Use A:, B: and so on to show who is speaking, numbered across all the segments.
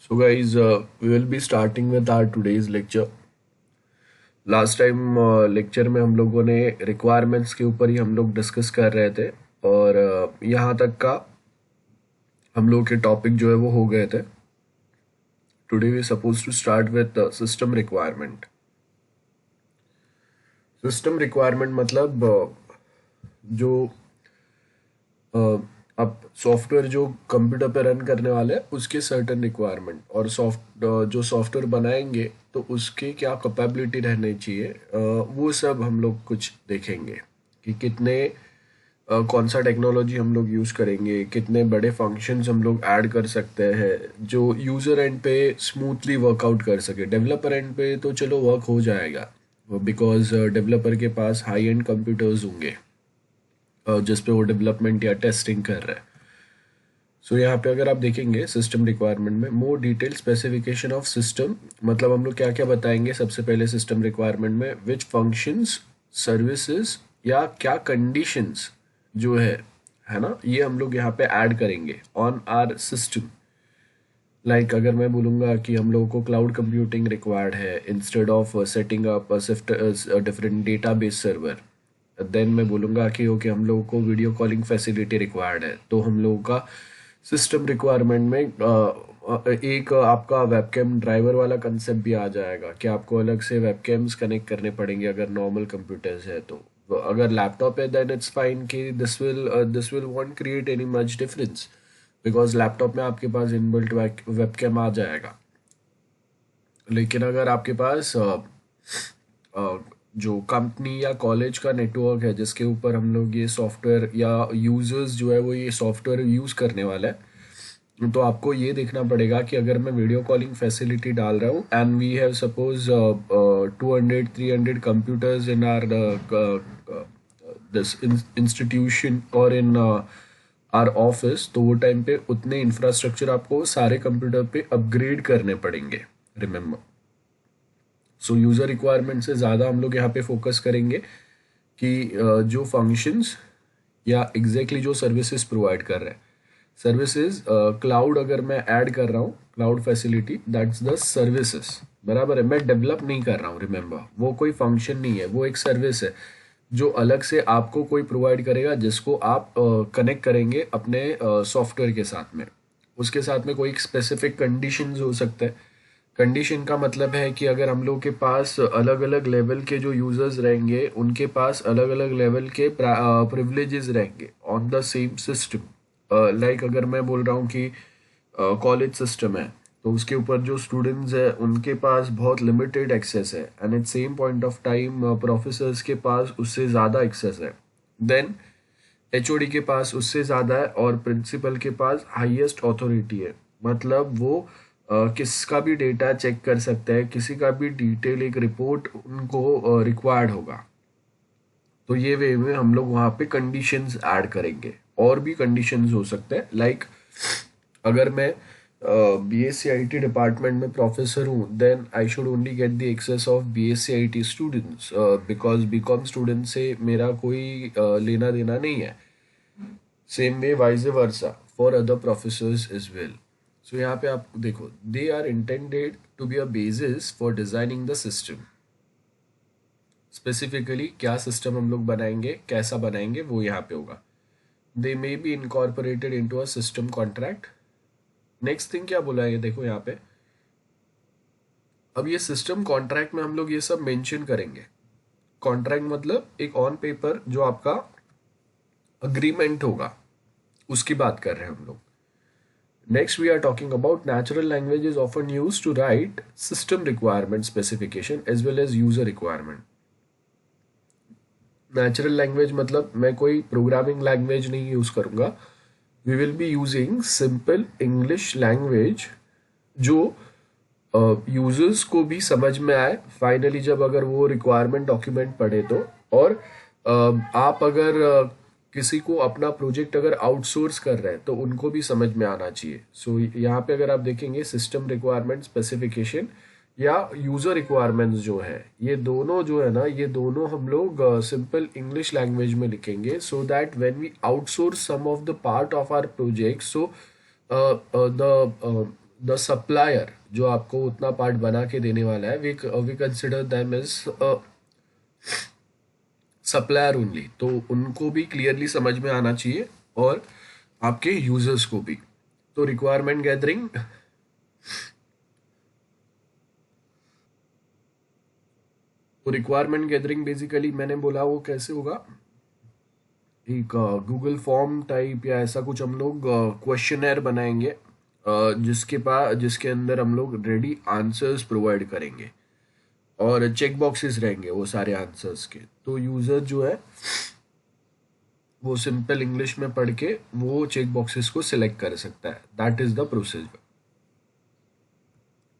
A: So, guys, we will be starting with our today's lecture. Last time lecture में हम लोगों ने requirements के ऊपर ही हम लोग डिस्कस कर रहे थे और यहाँ तक का हम लोग के टॉपिक जो है वो हो गए थे. Today we suppose to start with system requirement. System requirement मतलब जो अब सॉफ्टवेयर जो कंप्यूटर पे रन करने वाले हैं उसके सर्टेन रिक्वायरमेंट और जो सॉफ्टवेयर बनाएंगे तो उसके क्या कैपेबिलिटी रहनी चाहिए, वो सब हम लोग कुछ देखेंगे कि कितने कौन सा टेक्नोलॉजी हम लोग यूज़ करेंगे, कितने बड़े फंक्शंस हम लोग ऐड कर सकते हैं जो यूज़र एंड पे स्मूथली वर्कआउट कर सके. डेवलपर एंड पे तो चलो वर्क हो जाएगा बिकॉज डेवलपर के पास हाई एंड कंप्यूटर्स होंगे जिस पे वो डेवलपमेंट या टेस्टिंग कर रहे हैं. सो यहाँ पे अगर आप देखेंगे सिस्टम रिक्वायरमेंट में more detail specification of system, मतलब हम लोग क्या क्या बताएंगे. सबसे पहले सिस्टम रिक्वायरमेंट में विच फंक्शंस, सर्विसेज या क्या कंडीशंस जो है ना, ये हम लोग यहाँ पे ऐड करेंगे ऑन आर सिस्टम. लाइक अगर मैं बोलूँगा कि हम लोगों को क्लाउड कंप्यूटिंग रिक्वायर्ड है instead of setting up different database server, then मैं बोलूँगा कि ओके हम लोगों को वीडियो कॉलिंग फैसिलिटी रिक्वायर्ड है, तो हम लोगों का सिस्टम रिक्वायरमेंट में एक आपका वेबकैम ड्राइवर वाला कंसेप्ट भी आ जाएगा कि आपको अलग से वेबकैम्स कनेक्ट करने पड़ेंगे अगर नॉर्मल कंप्यूटर्स है. तो अगर लैपटॉप है देन इट्स फाइन कि this will want create any much difference because laptop में आपके पास इनबिल्ट वेबकैम आ जाएगा. लेकिन अगर आपके पास जो कंपनी या कॉलेज का नेटवर्क है जिसके ऊपर हम लोग ये सॉफ्टवेयर या यूजर्स जो है वो ये सॉफ्टवेयर यूज़ करने वाला है, तो आपको ये देखना पड़ेगा कि अगर मैं वीडियो कॉलिंग फैसिलिटी डाल रहा हूँ and we have suppose 200-300 computers in our this institution और इन आर ऑफिस, तो वो टाइम पे उतने इंफ्रास्ट्रक्चर आपको सारे कंप्यूटर पे अपग्रेड करने पड़ेंगे. रिमेम्बर, सो यूज़र रिक्वायरमेंट से ज़्यादा हम लोग यहाँ पे फोकस करेंगे कि जो फंक्शंस या एग्जैक्टली जो सर्विसेज प्रोवाइड कर रहे हैं. सर्विसेज क्लाउड अगर मैं ऐड कर रहा हूँ, cloud facility that's the services, बराबर है. मैं डेवलप नहीं कर रहा हूँ, रिमेंबर वो कोई फंक्शन नहीं है, वो एक सर्विस है जो अलग से आपको कोई प्रोवाइड करेगा जिसको आप कनेक्ट करेंगे अपने सॉफ्टवेयर के साथ में. उसके साथ में कोई स्पेसिफिक कंडीशंस हो सकते हैं. कंडीशन का मतलब है कि अगर हम लोग के पास अलग अलग लेवल के जो यूजर्स रहेंगे उनके पास अलग अलग लेवल के प्रिविलेजेस रहेंगे on the same system. Like अगर मैं बोल रहा हूँ कि कॉलेज सिस्टम है तो उसके ऊपर जो स्टूडेंट्स है उनके पास बहुत लिमिटेड एक्सेस है and at same point of time professors के पास उससे ज़्यादा एक्सेस है. देन एचओडी के पास उससे ज़्यादा है और प्रिंसिपल के पास हाईएस्ट अथॉरिटी है, मतलब वो किसका भी डेटा चेक कर सकते हैं, किसी का भी डिटेल एक रिपोर्ट उनको रिक्वायर्ड होगा. तो ये वे में हम लोग वहाँ पे कंडीशंस ऐड करेंगे. और भी कंडीशंस हो सकते हैं लाइक अगर मैं बीएससी आईटी डिपार्टमेंट में प्रोफेसर हूँ then I should only get the access of BSc IT students because BCom student से मेरा कोई लेना देना नहीं है. Same way vice versa for other professors as well. So यहाँ पे आप देखो they are intended to be a basis for designing the system. Specifically क्या सिस्टम हम लोग बनाएंगे, कैसा बनाएंगे, वो यहाँ पे होगा. They may be incorporated into a system contract. Next thing क्या बोला है ये देखो यहाँ पे. अब ये सिस्टम कॉन्ट्रैक्ट में हम लोग ये सब मेंशन करेंगे. कॉन्ट्रैक्ट मतलब एक ऑन पेपर जो आपका अग्रीमेंट होगा उसकी बात कर रहे हैं हम लोग. Next, we are talking about natural language is often used to write system requirement specification as well as user requirement. Natural language मतलब मैं कोई प्रोग्रामिंग लैंग्वेज नहीं यूज़ करूँगा. We will be using simple English language जो users को भी समझ में आए फाइनली जब अगर वो रिक्वायरमेंट डॉक्यूमेंट पढ़े तो. और आप अगर किसी को अपना प्रोजेक्ट अगर आउटसोर्स कर रहे हैं तो उनको भी समझ में आना चाहिए. सो यहाँ पे अगर आप देखेंगे सिस्टम रिक्वायरमेंट स्पेसिफिकेशन या यूजर रिक्वायरमेंट्स जो है ये दोनों जो है ना, ये दोनों हम लोग सिंपल इंग्लिश लैंग्वेज में लिखेंगे so that when we outsource some of the part of our project, so the the supplier जो आपको उतना पार्ट बना के देने वाला है, we consider them as supplier only. तो उनको भी क्लियरली समझ में आना चाहिए और आपके यूजर्स को भी। तो रिक्वायरमेंट गैदरिंग बेसिकली मैंने बोला वो कैसे होगा, एक गूगल फॉर्म टाइप या ऐसा कुछ हम लोग क्वेश्चनर बनाएंगे, जिसके अंदर हम लोग रेडी आंसर्स प्रोवाइड करेंगे और चेक बॉक्सेस रहेंगे वो सारे आंसर्स के। तो यूजर जो है वो सिंपल इंग्लिश में पढ़ के वो चेक बॉक्सेस को सिलेक्ट कर सकता है। That is the procedure.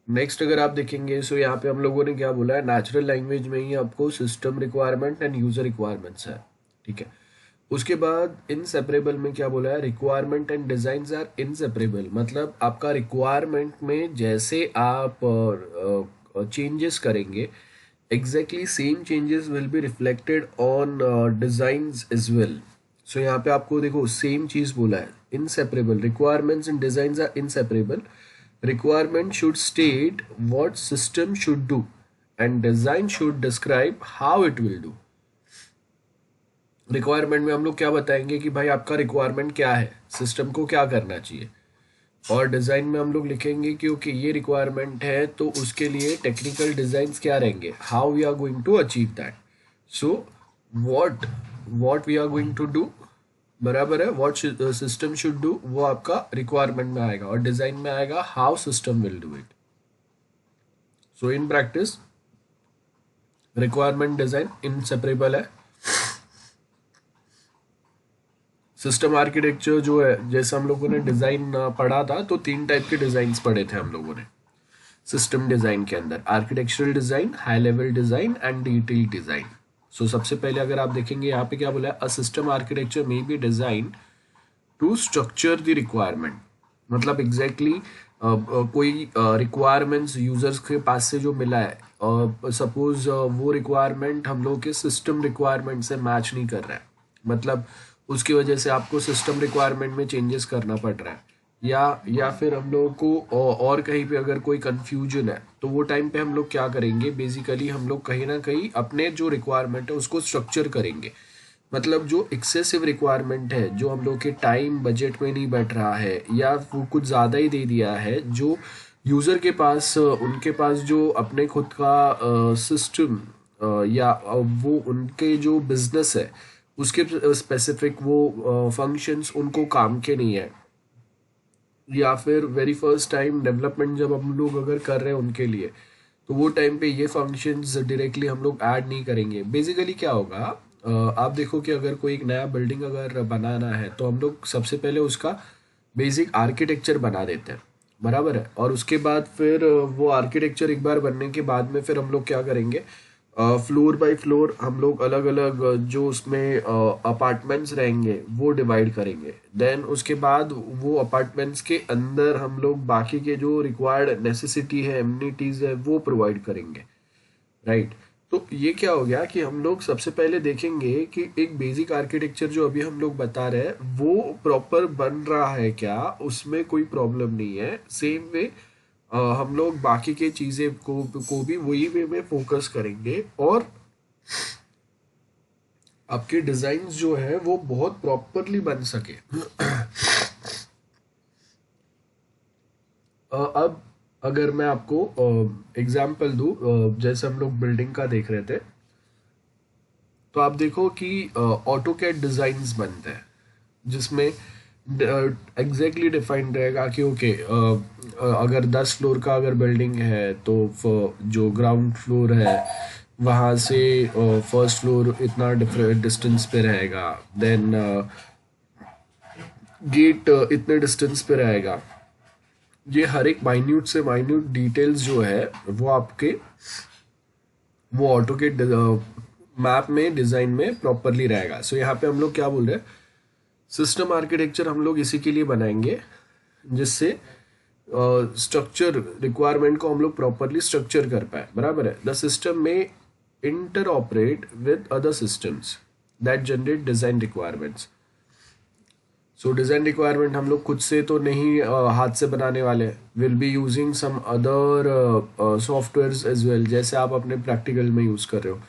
A: Next अगर आप देखेंगे सो यहाँ पे हम लोगों ने क्या बोला है, नेचुरल लैंग्वेज में ही आपको system requirement and user requirements है, ठीक है। उसके बाद इनसेपरेबल में क्या बोला है, requirement and design are inseparable. मतलब आपका रिक्वायरमेंट में जैसे आप चेंजेस करेंगे, exactly same changes will be reflected on designs as well. So यहाँ पे आपको देखो सेम चीज बोला है, inseparable, requirements and design are inseparable. Requirement should state what system should do and design should describe how it will do। Requirement में हम लोग क्या बताएंगे कि भाई आपका रिक्वायरमेंट क्या है, सिस्टम को क्या करना चाहिए। और डिज़ाइन में हम लोग लिखेंगे कि ओके ये रिक्वायरमेंट है तो उसके लिए टेक्निकल डिज़ाइंस क्या रहेंगे, how we are going to achieve that. So what what we are going to do, बराबर है, व्हाट सिस्टम शुड डू वो आपका रिक्वायरमेंट में आएगा और डिजाइन में आएगा how system will do it. So in practice requirement design inseparable है। सिस्टम आर्किटेक्चर जो है, जैसे हम लोगों ने डिजाइन पढ़ा था तो 3 टाइप के डिजाइन पढ़े थे हम लोगों ने सिस्टम डिजाइन के अंदर, architectural design, high level design and detail design. So सबसे पहले अगर आप देखेंगे यहाँ पे क्या बोला है, a system architecture may be design to structure the requirement. मतलब एग्जैक्टली कोई रिक्वायरमेंट्स यूजर्स के पास से जो मिला है, सपोज वो रिक्वायरमेंट हम लोग के सिस्टम रिक्वायरमेंट से मैच नहीं कर रहा है, मतलब उसकी वजह से आपको सिस्टम रिक्वायरमेंट में चेंजेस करना पड़ रहा है, या फिर हम लोगों को और कहीं पे अगर कोई कंफ्यूजन है तो वो टाइम पे हम लोग क्या करेंगे, बेसिकली हम लोग कहीं ना कहीं अपने जो रिक्वायरमेंट है उसको स्ट्रक्चर करेंगे। मतलब जो एक्सेसिव रिक्वायरमेंट है, जो हम लोग के टाइम बजट में नहीं बैठ रहा है या वो कुछ ज़्यादा ही दे दिया है, जो यूज़र के पास उनके पास जो अपने खुद का सिस्टम या वो उनके जो बिजनेस है उसके स्पेसिफिक वो फंक्शंस उनको काम के नहीं है, या फिर वेरी फर्स्ट टाइम डेवलपमेंट जब हम लोग अगर कर रहे हैं उनके लिए, तो वो टाइम पे ये फंक्शंस डायरेक्टली हम लोग ऐड नहीं करेंगे। बेसिकली क्या होगा, आप देखो कि अगर कोई एक नया बिल्डिंग अगर बनाना है तो हम लोग सबसे पहले उसका बेसिक आर्किटेक्चर बना देते हैं, बराबर है। और उसके बाद फिर वो आर्किटेक्चर एक बार बनने के बाद में फिर हम लोग क्या करेंगे, फ्लोर बाय फ्लोर हम लोग अलग अलग जो उसमें अपार्टमेंट्स रहेंगे वो डिवाइड करेंगे। देन उसके बाद वो अपार्टमेंट्स के अंदर हम लोग बाकी के जो रिक्वायर्ड नेसेसिटी है, एमिनिटीज है, वो प्रोवाइड करेंगे, राइट। तो ये क्या हो गया कि हम लोग सबसे पहले देखेंगे कि एक बेसिक आर्किटेक्चर जो अभी हम लोग बता रहे हैं वो प्रॉपर बन रहा है क्या, उसमें कोई प्रॉब्लम नहीं है। सेम वे हम लोग बाकी के चीज़ें को भी वही वे में फोकस करेंगे और आपके डिजाइन जो है वो बहुत प्रॉपरली बन सके। अब अगर मैं आपको एग्जाम्पल दूं, जैसे हम लोग बिल्डिंग का देख रहे थे, तो आप देखो कि ऑटोकैड डिजाइन्स बनते हैं जिसमें एग्जैक्टली डिफाइंड रहेगा कि ओके अगर 10 फ्लोर का अगर बिल्डिंग है तो जो ग्राउंड फ्लोर है वहाँ से फर्स्ट फ्लोर इतना डिफरेंट डिस्टेंस पे रहेगा, देन गेट इतने डिस्टेंस पे रहेगा। ये हर एक माइन्यूट से माइन्यूट डिटेल्स जो है वो आपके वो ऑटोकैड मैप में डिजाइन में प्रॉपरली रहेगा। सो यहाँ पे हम लोग क्या बोल रहे हैं, सिस्टम आर्किटेक्चर हम लोग इसी के लिए बनाएंगे जिससे स्ट्रक्चर रिक्वायरमेंट को हम लोग प्रॉपरली स्ट्रक्चर कर पाए, बराबर है। द सिस्टम में inter operate with other systems that generate design requirements. So design requirement हम लोग खुद से तो नहीं हाथ से बनाने वाले, will be using some other softwares as well, जैसे आप अपने प्रैक्टिकल में यूज़ कर रहे हो।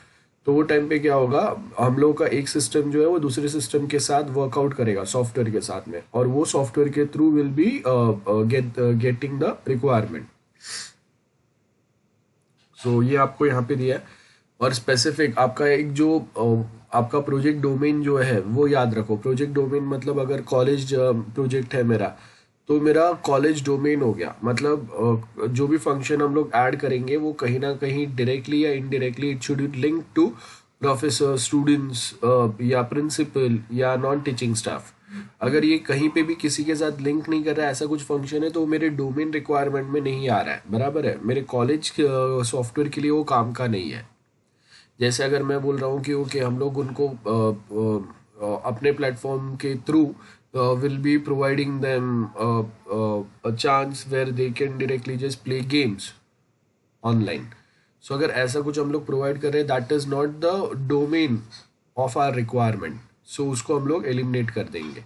A: तो वो टाइम पे क्या होगा, हम लोग का एक सिस्टम जो है वो दूसरे सिस्टम के साथ वर्कआउट करेगा सॉफ्टवेयर के साथ में, और वो सॉफ्टवेयर के through will be getting the requirement. So ये आपको यहाँ पे दिया है। और स्पेसिफिक आपका एक जो आपका प्रोजेक्ट डोमेन जो है वो याद रखो। प्रोजेक्ट डोमेन मतलब अगर कॉलेज प्रोजेक्ट है मेरा, तो मेरा कॉलेज डोमेन हो गया, मतलब जो भी फंक्शन हम लोग ऐड करेंगे वो कहीं ना कहीं डायरेक्टली या indirectly it should link to professor, students या प्रिंसिपल या नॉन टीचिंग स्टाफ। अगर ये कहीं पे भी किसी के साथ लिंक नहीं कर रहा है, ऐसा कुछ फंक्शन है, तो मेरे डोमेन रिक्वायरमेंट में नहीं आ रहा है, बराबर है, मेरे कॉलेज सॉफ्टवेयर के लिए वो काम का नहीं है। जैसे अगर मैं बोल रहा हूँ कि ओके हम लोग उनको अपने प्लेटफॉर्म के through will be providing them a chance where they can directly just play games online. So अगर ऐसा कुछ हम लोग प्रोवाइड कर रहे हैं, that is not the domain of our requirement, so उसको हम लोग एलिमिनेट कर देंगे,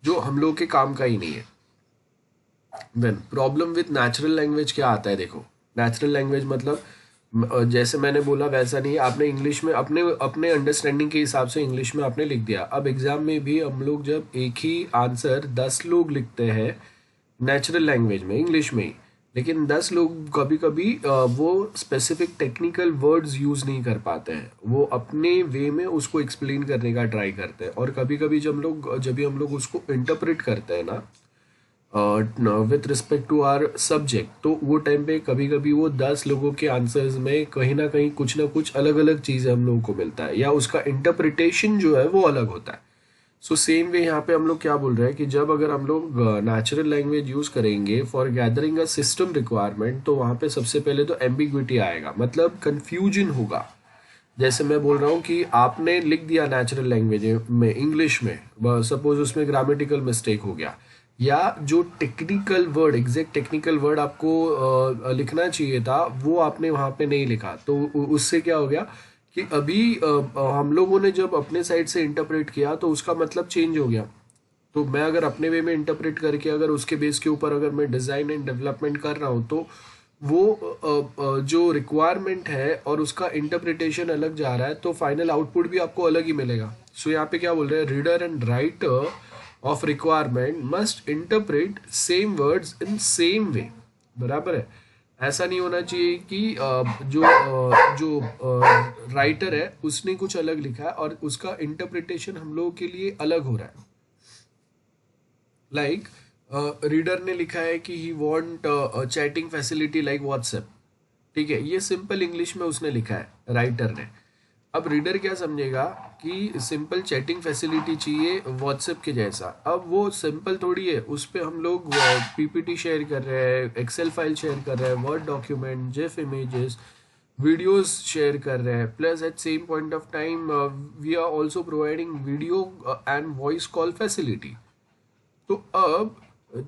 A: जो हम लोग के काम का ही नहीं है। Then problem with natural language क्या आता है, देखो नेचुरल लैंग्वेज मतलब जैसे मैंने बोला वैसा नहीं है, आपने इंग्लिश में अपने अपने अंडरस्टैंडिंग के हिसाब से इंग्लिश में आपने लिख दिया। अब एग्जाम में भी हम लोग जब एक ही आंसर 10 लोग लिखते हैं नेचुरल लैंग्वेज में, इंग्लिश में ही, लेकिन 10 लोग कभी कभी वो स्पेसिफिक टेक्निकल वर्ड्स यूज नहीं कर पाते हैं, वो अपने वे में उसको एक्सप्लेन करने का ट्राई करते हैं। और कभी कभी जब भी हम लोग उसको इंटरप्रेट करते हैं ना with respect to our subject, तो वो टाइम पे कभी कभी वो 10 लोगों के आंसर्स में कहीं ना कुछ अलग अलग चीज़ें हम लोगों को मिलता है, या उसका इंटरप्रिटेशन जो है वो अलग होता है। सो सेम वे यहाँ पे हम लोग क्या बोल रहे हैं कि जब अगर हम लोग नेचुरल लैंग्वेज यूज करेंगे for gathering a system requirement, तो वहाँ पे सबसे पहले तो एम्बिग्विटी आएगा, मतलब कंफ्यूजन होगा। जैसे मैं बोल रहा हूँ कि आपने लिख दिया नेचुरल लैंग्वेज में इंग्लिश में, सपोज उसमें ग्रामेटिकल मिस्टेक हो गया, या जो technical word, exact technical word आपको लिखना चाहिए था वो आपने वहाँ पे नहीं लिखा, तो उससे क्या हो गया कि अभी हम लोगों ने जब अपने साइड से इंटरप्रेट किया तो उसका मतलब चेंज हो गया। तो मैं अगर अपने वे में इंटरप्रेट करके अगर उसके बेस के ऊपर अगर मैं डिज़ाइन एंड डेवलपमेंट कर रहा हूँ, तो वो जो रिक्वायरमेंट है और उसका इंटरप्रिटेशन अलग जा रहा है, तो फाइनल आउटपुट भी आपको अलग ही मिलेगा। सो यहाँ पे क्या बोल रहे हैं, reader and writer of requirement must interpret same words in same way, बराबर है। ऐसा नहीं होना चाहिए कि जो राइटर है उसने कुछ अलग लिखा है और उसका इंटरप्रिटेशन हम लोगों के लिए अलग हो रहा है। लाइक रीडर ने लिखा है कि he want chatting facility like WhatsApp, ठीक है, ये सिंपल इंग्लिश में उसने लिखा है राइटर ने। अब रीडर क्या समझेगा कि सिंपल चैटिंग फैसिलिटी चाहिए व्हाट्सएप के जैसा। अब वो सिंपल थोड़ी है, उस पर हम लोग पीपीटी शेयर कर रहे हैं, एक्सेल फाइल शेयर कर रहे हैं, word document, GIF images, videos share कर रहे हैं, plus at same point of time we are also providing video and voice call facility. तो अब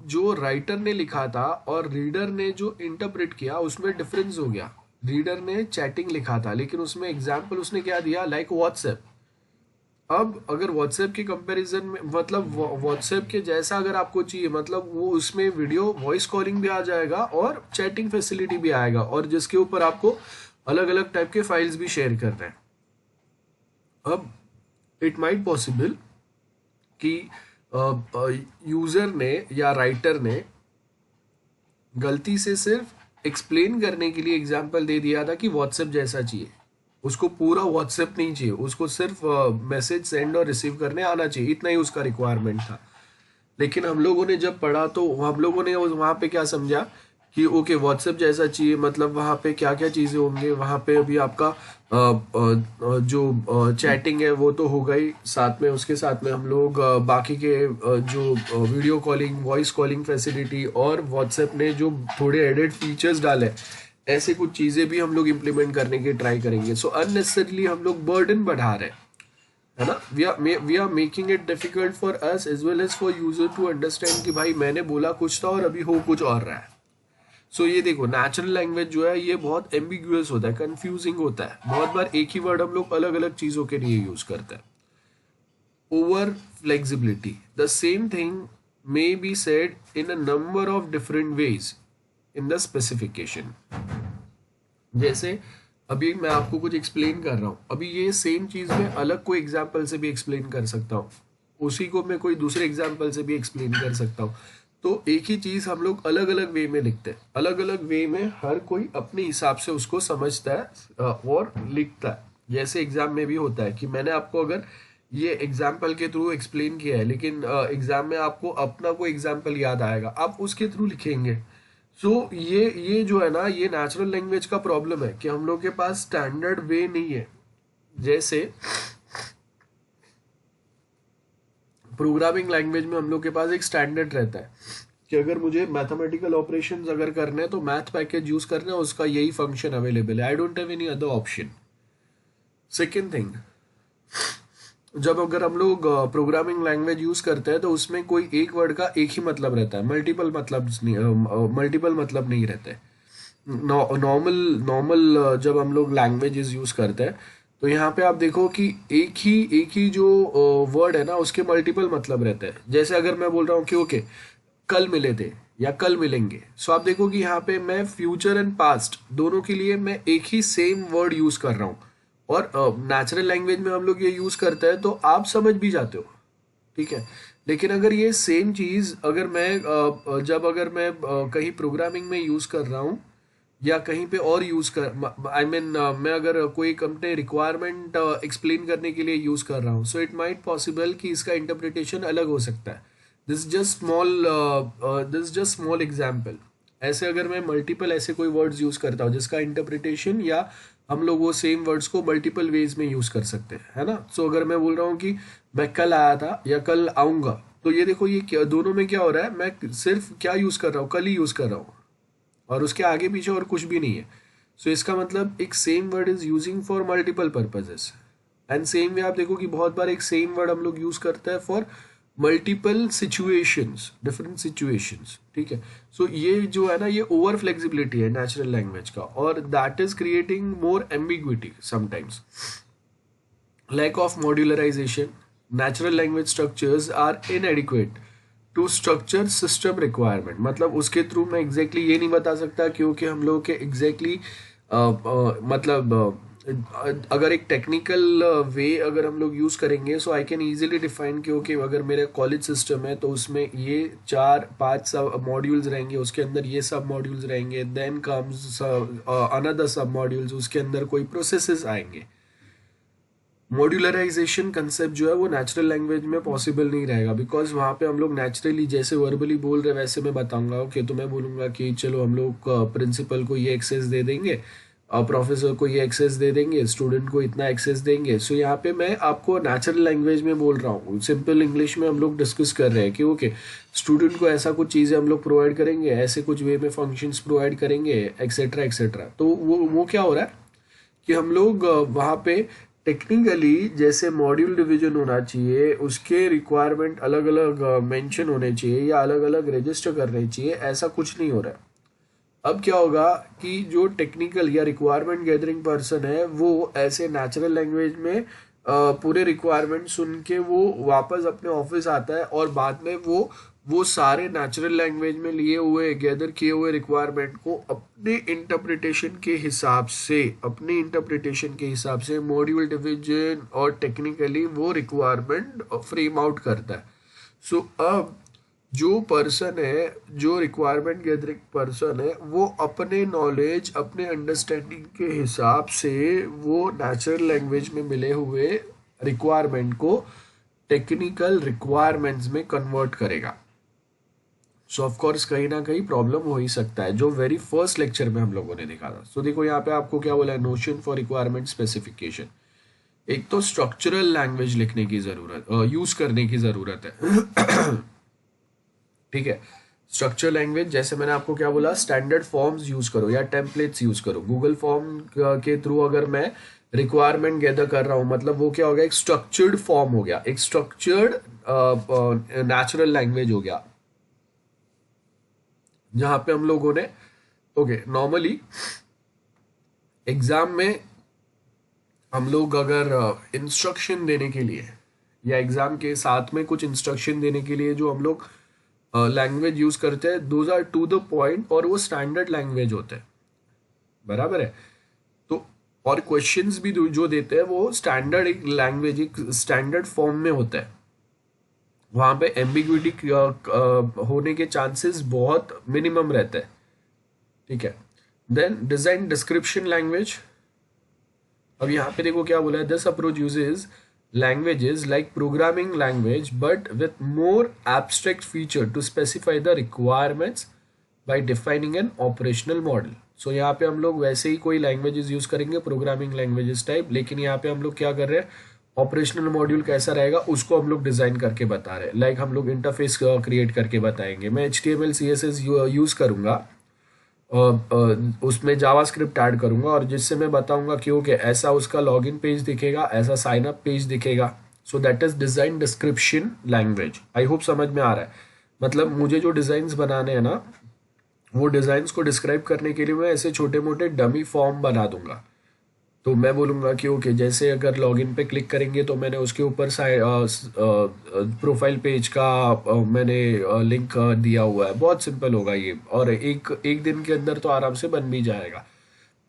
A: जो राइटर ने लिखा था और रीडर ने जो इंटरप्रेट किया उसमें डिफरेंस हो गया। रीडर ने चैटिंग लिखा था लेकिन उसमें एग्जाम्पल उसने क्या दिया, लाइक व्हाट्सएप। अब अगर व्हाट्सएप के कंपैरिजन में, मतलब व्हाट्सएप के जैसा अगर आपको चाहिए, मतलब वो उसमें वीडियो वॉइस कॉलिंग भी आ जाएगा और चैटिंग फैसिलिटी भी आएगा, और जिसके ऊपर आपको अलग अलग टाइप के फाइल्स भी शेयर करना है। अब इट माइट पॉसिबल कि यूजर ने या राइटर ने गलती से सिर्फ एक्सप्लेन करने के लिए एग्जाम्पल दे दिया था कि व्हाट्सएप जैसा चाहिए, उसको पूरा व्हाट्सएप नहीं चाहिए, उसको सिर्फ मैसेज सेंड और रिसीव करने आना चाहिए, इतना ही उसका रिक्वायरमेंट था। लेकिन हम लोगों ने जब पढ़ा तो हम लोगों ने वहाँ पे क्या समझा कि ओके व्हाट्सएप जैसा चाहिए, मतलब वहाँ पे क्या क्या चीज़ें होंगे, वहाँ पे अभी आपका जो चैटिंग है वो तो हो गई, साथ में उसके साथ में हम लोग बाकी के जो video calling, voice calling facility, और व्हाट्सएप ने जो थोड़े एडेड फीचर्स डाले, ऐसे कुछ चीज़ें भी हम लोग इम्प्लीमेंट करने की ट्राई करेंगे। सो अननेसेसरली हम लोग बर्डन बढ़ा रहे हैं, है ना। We are making it difficult for us as well as for user to understand कि भाई मैंने बोला कुछ था और अभी हो कुछ और रहा है। सो ये देखो नेचुरल लैंग्वेज जो है ये बहुत एम्बिग्यूअस होता है, कंफ्यूजिंग होता है, बहुत बार एक ही वर्ड हम लोग अलग अलग चीज़ों के लिए यूज करते हैं। over flexibility. The same thing may be said in a number of different ways in the specification. जैसे अभी मैं आपको कुछ एक्सप्लेन कर रहा हूँ, अभी ये सेम चीज़ मैं अलग कोई एग्जाम्पल से भी एक्सप्लेन कर सकता हूँ, उसी को मैं कोई दूसरे एग्जाम्पल से भी एक्सप्लेन कर सकता हूँ। तो एक ही चीज़ हम लोग अलग अलग वे में लिखते हैं, अलग अलग वे में हर कोई अपने हिसाब से उसको समझता है और लिखता है। जैसे एग्जाम में भी होता है कि मैंने आपको अगर ये एग्जाम्पल के थ्रू एक्सप्लेन किया है, लेकिन एग्जाम में आपको अपना कोई एग्जाम्पल याद आएगा, आप उसके थ्रू लिखेंगे। सो ये जो है ना, ये नेचुरल लैंग्वेज का प्रॉब्लम है कि हम लोग के पास स्टैंडर्ड वे नहीं है। जैसे प्रोग्रामिंग लैंग्वेज में हम लोग के पास एक स्टैंडर्ड रहता है कि अगर मुझे मैथमेटिकल ऑपरेशंस अगर करने हैं तो मैथ पैकेज यूज करना है, उसका यही फंक्शन अवेलेबल है, आई don't have any other option. Second thing, जब अगर हम लोग प्रोग्रामिंग लैंग्वेज यूज करते हैं तो उसमें कोई एक वर्ड का एक ही मतलब रहता है, मल्टीपल मतलब नहीं रहते। नॉर्मल जब हम लोग लैंग्वेजेस यूज करते हैं तो यहाँ पे आप देखो कि एक ही जो वर्ड है ना, उसके मल्टीपल मतलब रहते हैं। जैसे अगर मैं बोल रहा हूँ कि ओके कल मिले थे या कल मिलेंगे, सो आप देखो कि यहाँ पे मैं फ्यूचर एंड पास्ट दोनों के लिए मैं एक ही सेम वर्ड यूज कर रहा हूँ, और नेचुरल लैंग्वेज में हम लोग ये यूज करते हैं तो आप समझ भी जाते हो, ठीक है। लेकिन अगर ये सेम चीज अगर मैं जब अगर मैं कहीं प्रोग्रामिंग में यूज कर रहा हूँ या कहीं पे और यूज कर आई मीन मैं अगर कोई कंपनी रिक्वायरमेंट एक्सप्लेन करने के लिए यूज कर रहा हूँ, सो इट माइट पॉसिबल कि इसका इंटरप्रिटेशन अलग हो सकता है। This just small example. ऐसे अगर मैं मल्टीपल ऐसे कोई वर्ड्स यूज करता हूँ जिसका इंटरप्रिटेशन या हम लोग वो सेम वर्ड्स को मल्टीपल वेज में यूज कर सकते हैं, है ना। सो अगर मैं बोल रहा हूँ कि मैं कल आया था या कल आऊंगा, तो ये देखो ये क्या दोनों में क्या हो रहा है, मैं सिर्फ क्या यूज कर रहा हूँ, कल ही यूज कर रहा हूँ और उसके आगे पीछे और कुछ भी नहीं है। सो इसका मतलब एक same word is using for multiple purposes. And same way आप देखो कि बहुत बार एक सेम वर्ड हम लोग यूज करते हैं for multiple situations, different situations, ठीक है। सो ये जो है ना, ये ओवर फ्लेक्सिबिलिटी है नेचुरल लैंग्वेज का, और that is creating more ambiguity sometimes. Lack of modularisation, natural language structures are inadequate to structure system requirement. मतलब उसके थ्रू मैं एग्जैक्टली ये नहीं बता सकता क्योंकि हम लोग के एग्जैक्टली मतलब अगर एक टेक्निकल वे अगर हम लोग यूज़ करेंगे, सो आई कैन ईजिली डिफाइन क्योंकि अगर मेरे कॉलेज सिस्टम है तो उसमें ये 4-5 सब मॉड्यूल्स रहेंगे, उसके अंदर ये सब मॉड्यूल्स रहेंगे, देन कम्स अनदर सब मॉड्यूल्स, उसके अंदर कोई प्रोसेसेस आएंगे। मॉड्यूलराइजेशन कंसेप्ट जो है वो नेचुरल लैंग्वेज में पॉसिबल नहीं रहेगा, बिकॉज वहाँ पे हम लोग नेचुरली जैसे वर्बली बोल रहे वैसे मैं बताऊंगा कि तो मैं बोलूँगा कि चलो हम लोग प्रिंसिपल को ये एक्सेस दे देंगे, प्रोफेसर को ये एक्सेस दे देंगे, स्टूडेंट को इतना एक्सेस देंगे। सो यहाँ पे मैं आपको नेचुरल लैंग्वेज में बोल रहा हूँ, सिंपल इंग्लिश में हम लोग डिस्कस कर रहे हैं कि ओके स्टूडेंट को ऐसा कुछ चीज़ें हम लोग प्रोवाइड करेंगे, ऐसे कुछ वे में फंक्शंस प्रोवाइड करेंगे, एक्सेट्रा एक्सेट्रा। तो वो क्या हो रहा है कि हम लोग वहाँ पे टेक्निकली जैसे मॉड्यूल डिवीजन होना चाहिए, उसके रिक्वायरमेंट अलग अलग मेंशन होने चाहिए या अलग अलग रजिस्टर करने चाहिए, ऐसा कुछ नहीं हो रहा है। अब क्या होगा कि जो टेक्निकल या रिक्वायरमेंट गैदरिंग पर्सन है वो ऐसे नेचुरल लैंग्वेज में पूरे रिक्वायरमेंट सुन के वो वापस अपने ऑफिस आता है और बाद में वो सारे नेचुरल लैंग्वेज में लिए हुए गैदर किए हुए रिक्वायरमेंट को अपने इंटरप्रिटेशन के हिसाब से मॉड्यूल डिवीजन और टेक्निकली वो रिक्वायरमेंट फ्रेम आउट करता है। सो अब जो पर्सन है, जो रिक्वायरमेंट गैदरिंग पर्सन है, वो अपने नॉलेज अपने अंडरस्टैंडिंग के हिसाब से वो नेचुरल लैंग्वेज में मिले हुए रिक्वायरमेंट को टेक्निकल रिक्वायरमेंट्स में कन्वर्ट करेगा। सो ऑफ कोर्स कहीं ना कहीं प्रॉब्लम हो ही सकता है, जो वेरी फर्स्ट लेक्चर में हम लोगों ने देखा था। सो देखो यहाँ पे आपको क्या बोला है, नोशन फॉर रिक्वायरमेंट स्पेसिफिकेशन। एक तो स्ट्रक्चरल लैंग्वेज लिखने की जरूरत, यूज करने की जरूरत है ठीक है। स्ट्रक्चर लैंग्वेज जैसे मैंने आपको क्या बोला, स्टैंडर्ड फॉर्म्स यूज करो या टेम्पलेट्स यूज करो। गूगल फॉर्म के थ्रू अगर मैं रिक्वायरमेंट गैदर कर रहा हूं, मतलब वो क्या हो गया, एक स्ट्रक्चर्ड फॉर्म हो गया, एक स्ट्रक्चर्ड नेचुरल लैंग्वेज हो गया, जहां पे हम लोगों ने ओके नॉर्मली एग्जाम में हम लोग अगर इंस्ट्रक्शन देने के लिए या एग्जाम के साथ में कुछ इंस्ट्रक्शन देने के लिए जो हम लोग लैंग्वेज यूज करते हैं, those are to the point और वो स्टैंडर्ड लैंग्वेज होते हैं, बराबर है। तो और क्वेश्चंस भी जो देते हैं वो स्टैंडर्ड एक लैंग्वेज, एक स्टैंडर्ड फॉर्म में होता है। वहां पे एम्बिग्विटी होने के चांसेस बहुत मिनिमम रहते हैं, ठीक है। Then design description language. अब यहाँ पे देखो क्या बोला है, this approach uses languages like programming language but with more abstract feature to specify the requirements by defining an operational model. So यहाँ पे हम लोग वैसे ही कोई लैंग्वेजेस यूज करेंगे प्रोग्रामिंग लैंग्वेजेस टाइप, लेकिन यहाँ पे हम लोग क्या कर रहे हैं, ऑपरेशनल मॉड्यूल कैसा रहेगा उसको हम लोग डिजाइन करके बता रहे हैं। लाइक हम लोग इंटरफेस क्रिएट करके बताएंगे। मैं HTML CSS यूज करूंगा, उसमें जावास्क्रिप्ट ऐड करूंगा और जिससे मैं बताऊंगा कि ओके ऐसा उसका लॉगिन पेज दिखेगा, ऐसा साइन अप पेज दिखेगा। So that is design description language. I hope समझ में आ रहा है। मतलब मुझे जो डिजाइन्स बनाने हैं ना, वो डिजाइन्स को डिस्क्राइब करने के लिए मैं ऐसे छोटे मोटे डमी फॉर्म बना दूंगा। तो मैं बोलूंगा कि ओके जैसे अगर लॉगिन पे क्लिक करेंगे तो मैंने उसके ऊपर प्रोफाइल पेज का मैंने लिंक दिया हुआ है। बहुत सिंपल होगा ये, और एक दिन के अंदर तो आराम से बन भी जाएगा।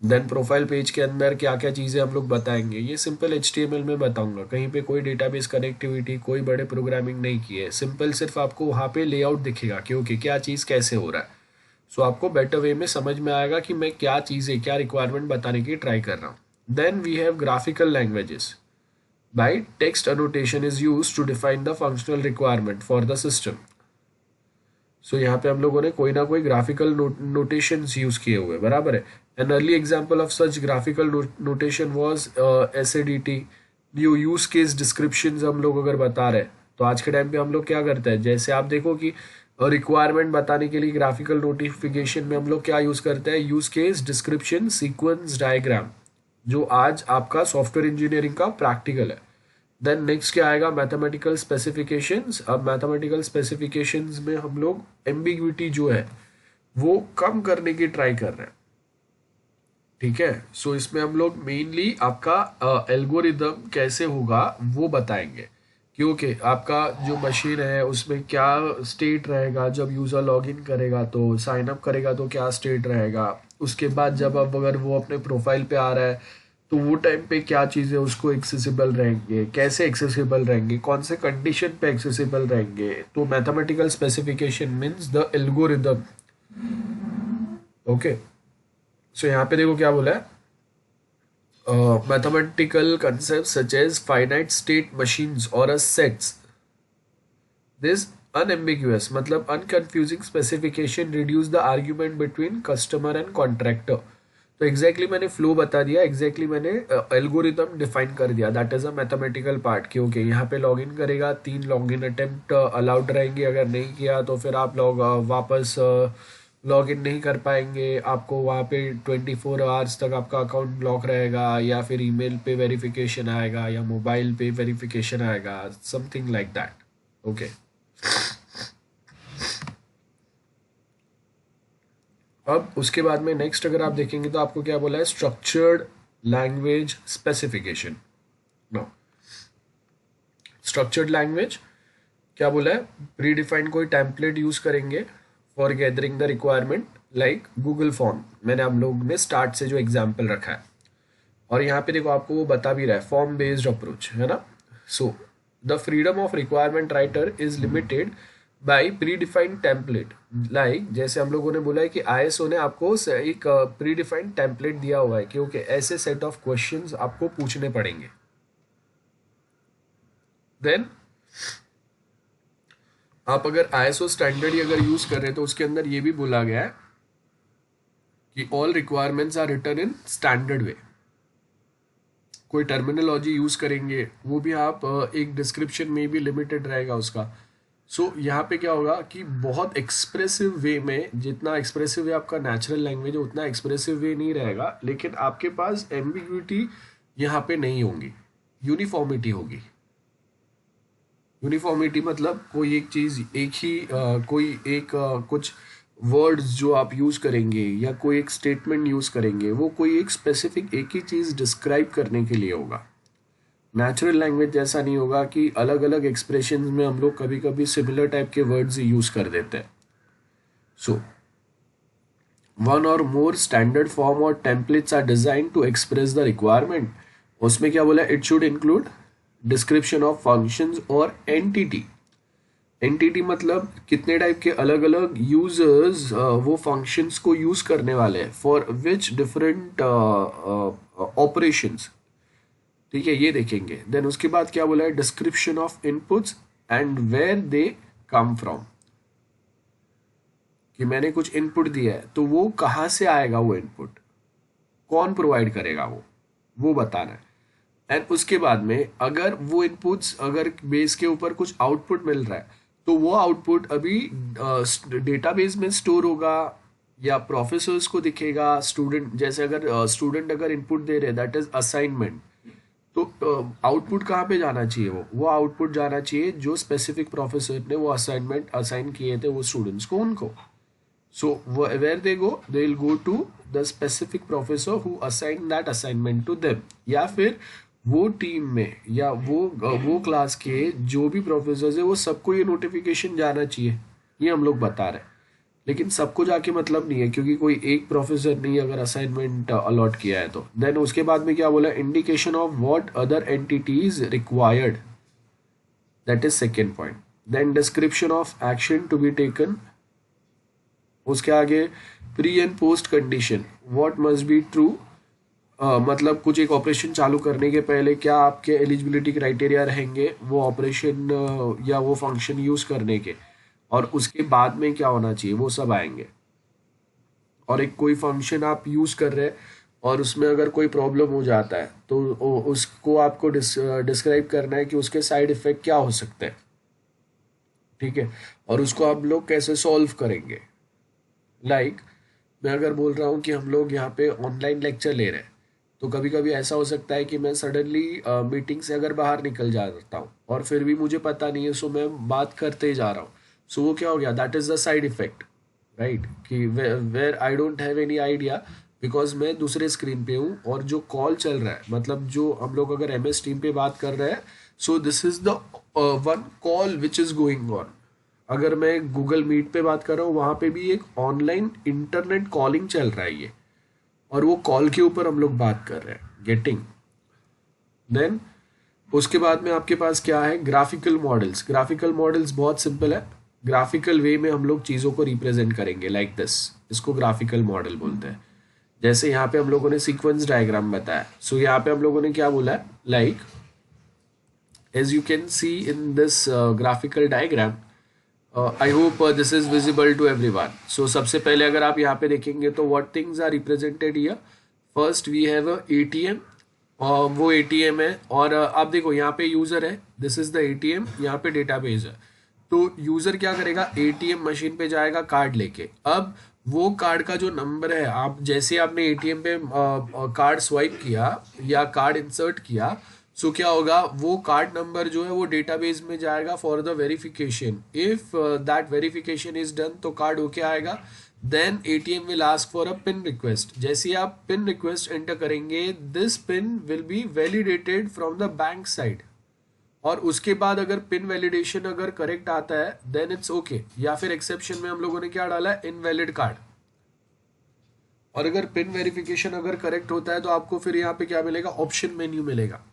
A: देन प्रोफाइल पेज के अंदर क्या क्या चीज़ें हम लोग बताएंगे, ये सिंपल HTML में बताऊंगा। कहीं पे कोई डेटाबेस कनेक्टिविटी, कोई बड़े प्रोग्रामिंग नहीं की है। सिंपल सिर्फ आपको वहाँ पे लेआउट दिखेगा कि ओके क्या चीज़ कैसे हो रहा है। सो आपको बेटर वे में समझ में आएगा कि मैं क्या चीज़ें, क्या रिक्वायरमेंट बताने की ट्राई कर रहा हूँ। Then we have graphical languages. By text annotation is used to define the functional requirement for the system. So यहाँ पे हम लोगों ने कोई ना कोई graphical notations use किए हुए, बराबर है। An early example of such graphical notation was SADT. New use case descriptions हम लोग अगर बता रहे हैं तो आज के टाइम पे हम लोग क्या करते हैं, जैसे आप देखो कि रिक्वायरमेंट बताने के लिए ग्राफिकल नोटिफिकेशन में हम लोग क्या यूज करते हैं, use case description sequence diagram, जो आज आपका सॉफ्टवेयर इंजीनियरिंग का प्रैक्टिकल है। देन नेक्स्ट क्या आएगा, मैथमेटिकल स्पेसिफिकेशंस। अब मैथमेटिकल स्पेसिफिकेशंस में हम लोग एम्बिग्विटी जो है वो कम करने की ट्राई कर रहे हैं, ठीक है। सो इसमें हम लोग मेनली आपका एल्गोरिदम कैसे होगा वो बताएंगे, क्योंकि आपका जो मशीन है उसमें क्या स्टेट रहेगा, जब यूज़र लॉगिन करेगा तो साइन अप करेगा तो क्या स्टेट रहेगा, उसके बाद जब अब अगर वो अपने प्रोफाइल पे आ रहा है तो वो टाइम पे क्या चीज़ें उसको एक्सेसिबल रहेंगे, कैसे एक्सेसिबल रहेंगे, कौन से कंडीशन पे एक्सेसिबल रहेंगे। तो mathematical specification means the algorithm, okay. So यहाँ पे देखो क्या बोला है, mathematical concepts such as finite state machines or a sets. This unambiguous मतलब unconfusing specification reduce the argument between customer and contractor. तो एग्जैक्टली मैंने फ्लो बता दिया, एग्जैक्टली मैंने एल्गोरिदम डिफाइन कर दिया। That is a mathematical part, क्योंकि यहाँ पे लॉगिन करेगा 3 लॉगिन अटेम्प्ट अलाउड रहेंगे, अगर नहीं किया तो फिर आप वापस लॉग इन नहीं कर पाएंगे। आपको वहाँ पे 24 आवर्स तक आपका अकाउंट ब्लॉक रहेगा, या फिर ईमेल पे वेरिफिकेशन आएगा, या मोबाइल पे वेरिफिकेशन आएगा, समथिंग लाइक दैट, ओके। अब उसके बाद में नेक्स्ट अगर आप देखेंगे तो आपको क्या बोला है, structured language specification. No, structured language क्या बोला है, प्री डिफाइंड कोई टेम्पलेट यूज करेंगे for gathering the requirement, like Google form. मैंने हम लोग ने स्टार्ट से जो एग्जाम्पल रखा है, और यहाँ पे देखो आपको वो बता भी रहा है, फॉर्म बेस्ड अप्रोच है ना। So the freedom of requirement writer is limited by pre defined template. Like जैसे हम लोगों ने बोला है कि ISO ने आपको एक प्री डिफाइंड टेम्पलेट दिया हुआ है, क्योंकि ऐसे सेट ऑफ क्वेश्चंस आपको पूछने पड़ेंगे। देन आप अगर ISO स्टैंडर्ड ही अगर यूज कर रहे हैं तो उसके अंदर ये भी बोला गया है कि all requirements are written in standard way. कोई टर्मिनोलॉजी यूज करेंगे वो भी आप एक डिस्क्रिप्शन में भी लिमिटेड रहेगा उसका। सो यहाँ पे क्या होगा कि बहुत एक्सप्रेसिव वे में, जितना एक्सप्रेसिव वे आपका नेचुरल लैंग्वेज है उतना एक्सप्रेसिव वे नहीं रहेगा, लेकिन आपके पास एम्बिग्विटी यहाँ पे नहीं होगी, यूनिफॉर्मिटी होगी। यूनिफॉर्मिटी मतलब कोई एक चीज एक ही कुछ वर्ड्स जो आप यूज करेंगे या कोई एक स्टेटमेंट यूज करेंगे वो कोई एक स्पेसिफिक एक ही चीज डिस्क्राइब करने के लिए होगा। नेचुरल लैंग्वेज जैसा नहीं होगा कि अलग अलग एक्सप्रेशन में हम लोग कभी कभी सिमिलर टाइप के वर्ड्स यूज कर देते हैं. So one or more standard form or templates are design to express the requirement. उसमें क्या बोला, it should include description of functions or entity. Entity मतलब कितने टाइप के अलग अलग यूजर्स वो फंक्शंस को यूज करने वाले हैं फॉर विच डिफरेंट ऑपरेशंस. ठीक है, ये देखेंगे. देन उसके बाद क्या बोला है, description of inputs and where they come from. कि मैंने कुछ इनपुट दिया है तो वो कहाँ से आएगा, वो इनपुट कौन प्रोवाइड करेगा, वो बताना है. एंड उसके बाद में अगर वो इनपुट्स अगर बेस के ऊपर कुछ आउटपुट मिल रहा है तो वो आउटपुट अभी डेटाबेस में स्टोर होगा या प्रोफेसर्स को दिखेगा. स्टूडेंट जैसे अगर स्टूडेंट अगर इनपुट दे रहे, दैट इज असाइनमेंट, तो आउटपुट कहाँ पे जाना चाहिए, वो आउटपुट जाना चाहिए जो स्पेसिफिक प्रोफेसर ने वो असाइनमेंट असाइन किए थे वो स्टूडेंट्स को, उनको. So where they go, they will go to the specific professor who assigned that assignment to them. या फिर वो टीम में या वो क्लास के जो भी प्रोफेसर है वो सबको ये नोटिफिकेशन जाना चाहिए, ये हम लोग बता रहे हैं. लेकिन सबको जाके मतलब नहीं है, क्योंकि कोई एक प्रोफेसर ने अगर असाइनमेंट अलॉट किया है तो. देन उसके बाद में क्या बोला, indication of what other entities required, that is second point. Then description of action to be taken. उसके आगे pre and post condition, what must be true. मतलब कुछ एक ऑपरेशन चालू करने के पहले क्या आपके एलिजिबिलिटी क्राइटेरिया रहेंगे वो ऑपरेशन या वो फंक्शन यूज करने के, और उसके बाद में क्या होना चाहिए, वो सब आएंगे. और एक कोई फंक्शन आप यूज कर रहे हैं और उसमें अगर कोई प्रॉब्लम हो जाता है तो उसको आपको डिस्क्राइब करना है कि उसके साइड इफेक्ट क्या हो सकते हैं. ठीक है, और उसको आप लोग कैसे सॉल्व करेंगे. मैं अगर बोल रहा हूँ कि हम लोग यहाँ पे ऑनलाइन लेक्चर ले रहे हैं, तो कभी कभी ऐसा हो सकता है कि मैं सडनली मीटिंग से अगर बाहर निकल जाता हूँ और फिर भी मुझे पता नहीं है, सो मैं बात करते ही जा रहा हूँ. सो वो क्या हो गया, that is the side effect, right. कि where I don't have any idea because मैं दूसरे स्क्रीन पे हूँ और जो कॉल चल रहा है, मतलब जो हम लोग अगर MS टीम पे बात कर रहे हैं, सो this is the one call which is going on. अगर मैं गूगल मीट पे बात कर रहा हूँ, वहाँ पे भी एक ऑनलाइन इंटरनेट कॉलिंग चल रहा है ये, और वो कॉल के ऊपर हम लोग बात कर रहे हैं, गेटिंग. देन उसके बाद में आपके पास क्या है, ग्राफिकल मॉडल्स. ग्राफिकल मॉडल्स बहुत सिंपल है, ग्राफिकल वे में हम लोग चीज़ों को रिप्रेजेंट करेंगे लाइक दिस, इसको ग्राफिकल मॉडल बोलते हैं. जैसे यहाँ पे हम लोगों ने सीक्वेंस डायग्राम बताया. सो यहाँ पे हम लोगों ने क्या बोला है, like as you can see in this graphical diagram. I hope this is visible to everyone. So सबसे पहले अगर आप यहाँ पे देखेंगे तो what things are represented here. First we have a ATM, और वो ATM है, और आप देखो यहाँ पे यूजर है, दिस इज द ATM, यहाँ पे डेटाबेस है. तो यूजर क्या करेगा, ATM मशीन पे जाएगा कार्ड लेके. अब वो कार्ड का जो नंबर है, आप जैसे आपने ATM पे कार्ड स्वाइप किया या कार्ड इंसर्ट किया, सो क्या होगा, वो कार्ड नंबर जो है वो डेटाबेस में जाएगा for the verification. If that verification is done तो कार्ड होके आएगा. Then ATM will ask for a pin request. जैसे आप पिन रिक्वेस्ट एंटर करेंगे, this pin will be validated from the bank side, और उसके बाद अगर पिन वैलिडेशन अगर करेक्ट आता है देन इट्स ओके, या फिर एक्सेप्शन में हम लोगों ने क्या डाला है, इनवैलिड कार्ड. और अगर पिन वेरिफिकेशन अगर करेक्ट होता है तो आपको फिर यहाँ पे क्या मिलेगा, ऑप्शन मेन्यू मिलेगा.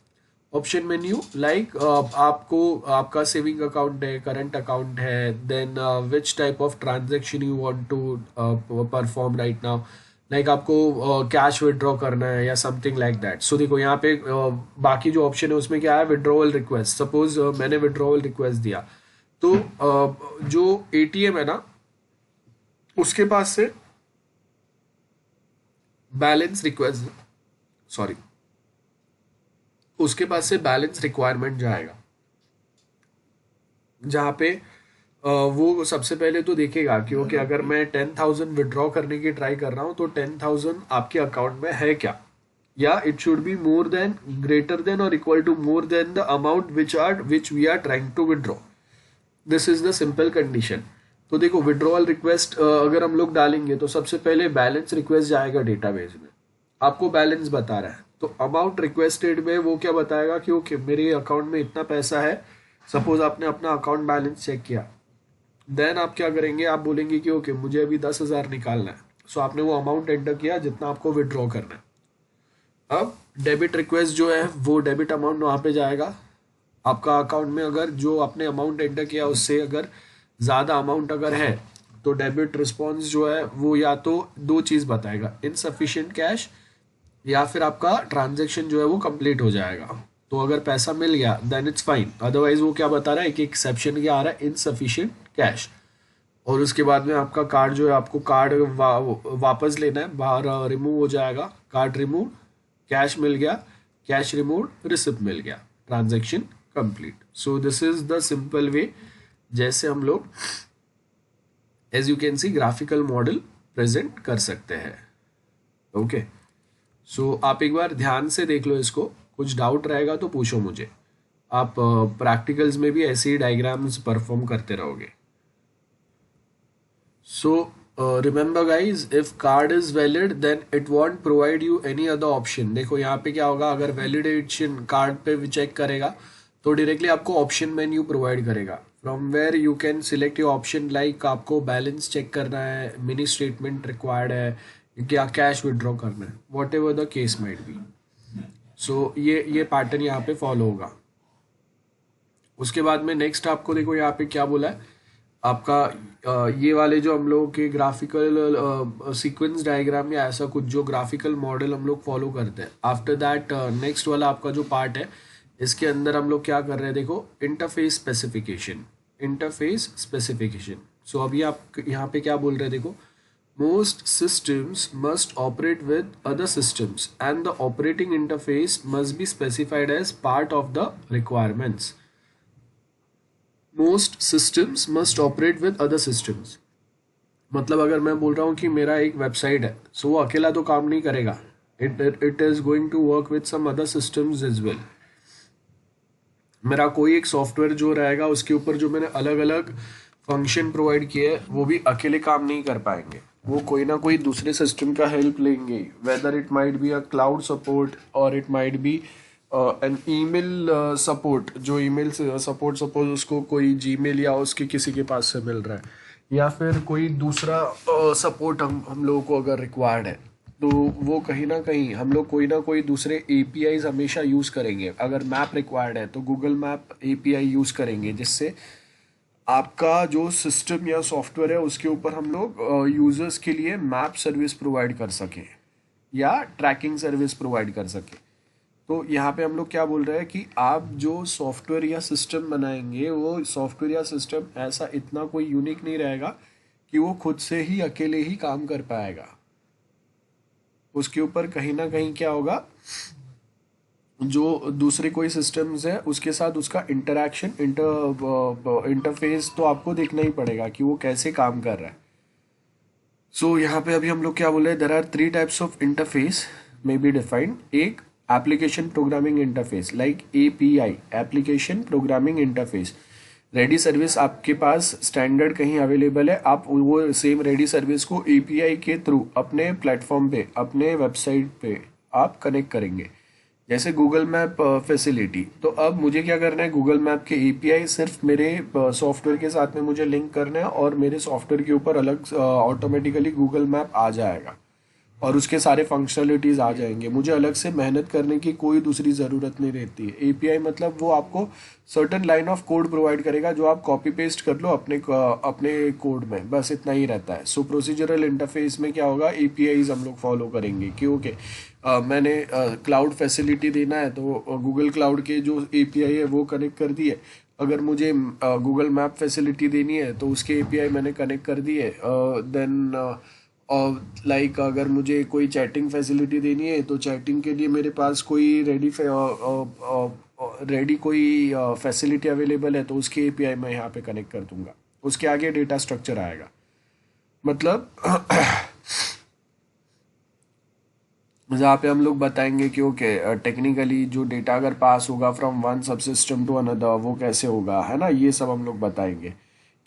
A: ऑप्शन मेन्यू लाइक आपको आपका सेविंग अकाउंट है, करंट अकाउंट है, then which type of transaction you want to perform right now, like आपको कैश विड्रॉ करना है या समथिंग लाइक दैट. सो देखो यहाँ पे बाकी जो ऑप्शन है उसमें क्या है, विड्रॉवल रिक्वेस्ट. सपोज मैंने विड्रॉवल रिक्वेस्ट दिया, तो जो ATM है ना, उसके पास से बैलेंस रिक्वेस्ट, सॉरी, उसके पास से बैलेंस रिक्वायरमेंट जाएगा, जहाँ पे वो सबसे पहले तो देखेगा कि ओके अगर मैं 10,000 विड्रॉ करने की ट्राई कर रहा हूँ तो 10,000 आपके अकाउंट में है क्या, या it should be more than, greater than और equal to more than the amount which we are trying to withdraw. This is the simple condition. तो देखो विड्रॉवल रिक्वेस्ट अगर हम लोग डालेंगे तो सबसे पहले बैलेंस रिक्वेस्ट जाएगा डेटाबेस में. आपको बैलेंस बता रहा है। तो अमाउंट रिक्वेस्टेड में वो क्या बताएगा कि ओके मेरे अकाउंट में इतना पैसा है। सपोज आपने अपना अकाउंट बैलेंस चेक किया, देन आप क्या करेंगे, आप बोलेंगे कि ओके मुझे अभी 10,000 निकालना है। सो आपने वो अमाउंट एंटर किया जितना आपको विड्रॉ करना है। अब डेबिट रिक्वेस्ट जो है वो डेबिट अमाउंट वहाँ पे जाएगा। आपका अकाउंट में अगर जो आपने अमाउंट एंटर किया उससे अगर ज़्यादा अमाउंट अगर है तो डेबिट रिस्पॉन्स जो है वो या तो दो चीज़ बताएगा, इनसफिशिएंट कैश, या फिर आपका ट्रांजेक्शन जो है वो कंप्लीट हो जाएगा। तो अगर पैसा मिल गया देन इट्स फाइन, अदरवाइज वो क्या बता रहा है, एक एक्सेप्शन क्या आ रहा है, इनसफिशिएंट कैश। और उसके बाद में आपका कार्ड जो है, आपको कार्ड वापस लेना है, बाहर रिमूव हो जाएगा, कार्ड रिमूव, कैश मिल गया, कैश रिमूव, रिसिप्ट मिल गया, transaction complete. So this is the simple way जैसे हम लोग as you can see graphical model present कर सकते हैं। ओके, सो आप एक बार ध्यान से देख लो इसको, कुछ डाउट रहेगा तो पूछो मुझे। आप प्रैक्टिकल्स में भी ऐसे ही डायग्राम्स परफॉर्म करते रहोगे। So remember guys, if card is valid then it won't provide you any other option। देखो यहाँ पे क्या होगा, अगर वैलिडेशन कार्ड पे भी चेक करेगा तो डायरेक्टली आपको ऑप्शन मेन्यू प्रोवाइड करेगा, from where you can select your option, like आपको बैलेंस चेक करना है, मिनी स्टेटमेंट रिक्वायर्ड है, क्या कैश विड्रॉ करना है, whatever the case might be. So ये पैटर्न यहाँ पे फॉलो होगा। उसके बाद में नेक्स्ट आपको देखो यहाँ पे क्या बोला है, आपका ये वाले जो हम लोग के ग्राफिकल सीक्वेंस डायग्राम या ऐसा कुछ जो ग्राफिकल मॉडल हम लोग फॉलो करते हैं। आफ्टर दैट नेक्स्ट वाला आपका जो पार्ट है, इसके अंदर हम लोग क्या कर रहे हैं, देखो इंटरफेस स्पेसिफिकेशन, इंटरफेस स्पेसिफिकेशन। सो अभी आप यहाँ पे क्या बोल रहे हैं, देखो most systems must operate with other systems and the operating interface must be specified as part of the requirements। Most systems must operate with other systems, मतलब अगर मैं बोल रहा हूँ कि मेरा एक वेबसाइट है, सो वो अकेला तो काम नहीं करेगा, it is going to work with some other systems as well. मेरा कोई एक सॉफ्टवेयर जो रहेगा उसके ऊपर जो मैंने अलग अलग फंक्शन प्रोवाइड किए हैं वो भी अकेले काम नहीं कर पाएंगे, वो कोई ना कोई दूसरे सिस्टम का हेल्प लेंगे, whether it might be a cloud support और it might be an email support. जो ईमेल सपोर्ट सपोज उसको कोई जीमेल या उसके किसी के पास से मिल रहा है, या फिर कोई दूसरा सपोर्ट हम लोगों को अगर रिक्वायर्ड है, तो वो कहीं ना कहीं हम लोग कोई ना कोई दूसरे एपीआईज हमेशा यूज़ करेंगे। अगर मैप रिक्वायर्ड है तो गूगल मैप एपीआई यूज़ करेंगे, जिससे आपका जो सिस्टम या सॉफ्टवेयर है उसके ऊपर हम लोग यूजर्स के लिए मैप सर्विस प्रोवाइड कर सकें या ट्रैकिंग सर्विस प्रोवाइड कर सकें। तो यहाँ पे हम लोग क्या बोल रहे हैं कि आप जो सॉफ्टवेयर या सिस्टम बनाएंगे वो सॉफ्टवेयर या सिस्टम ऐसा इतना कोई यूनिक नहीं रहेगा कि वो खुद से ही अकेले ही काम कर पाएगा। उसके ऊपर कहीं ना कहीं क्या होगा, जो दूसरे कोई सिस्टम्स है उसके साथ उसका इंटरेक्शन इंटरफेस तो आपको देखना ही पड़ेगा कि वो कैसे काम कर रहा है। सो यहाँ पे अभी हम लोग क्या बोले, there are 3 types of interface may be defined. एक application programming interface like API, application programming interface. Ready service आपके पास स्टैंडर्ड कहीं अवेलेबल है, आप वो सेम रेडी सर्विस को एपीआई के थ्रू अपने प्लेटफॉर्म पे, अपने वेबसाइट पे आप कनेक्ट करेंगे, जैसे गूगल मैप फैसिलिटी। तो अब मुझे क्या करना है, गूगल मैप के एपीआई सिर्फ मेरे सॉफ्टवेयर के साथ में मुझे लिंक करना है और मेरे सॉफ्टवेयर के ऊपर अलग ऑटोमेटिकली गूगल मैप आ जाएगा और उसके सारे फंक्शनलिटीज़ आ जाएंगे। मुझे अलग से मेहनत करने की कोई दूसरी ज़रूरत नहीं रहती है। एपीआई मतलब वो आपको certain line of code provide करेगा जो आप कॉपी पेस्ट कर लो अपने कोड में, बस इतना ही रहता है। सो प्रोसीजरल इंटरफेस में क्या होगा, एपीआईज हम लोग फॉलो करेंगे कि ओके मैंने क्लाउड फैसिलिटी देना है तो गूगल क्लाउड के जो एपीआई है वो कनेक्ट कर दिए। अगर मुझे गूगल मैप फैसिलिटी देनी है तो उसके एपीआई मैंने कनेक्ट कर दिए। देन और लाइक अगर मुझे कोई चैटिंग फैसिलिटी देनी है तो चैटिंग के लिए मेरे पास कोई रेडी कोई फैसिलिटी अवेलेबल है तो उसके एपीआई मैं यहाँ पे कनेक्ट कर दूंगा। उसके आगे डेटा स्ट्रक्चर आएगा, मतलब जहाँ पे हम लोग बताएंगे कि ओके टेक्निकली जो डेटा अगर पास होगा फ्रॉम वन सब सिस्टम टू अनदर वो कैसे होगा, है ना, ये सब हम लोग बताएंगे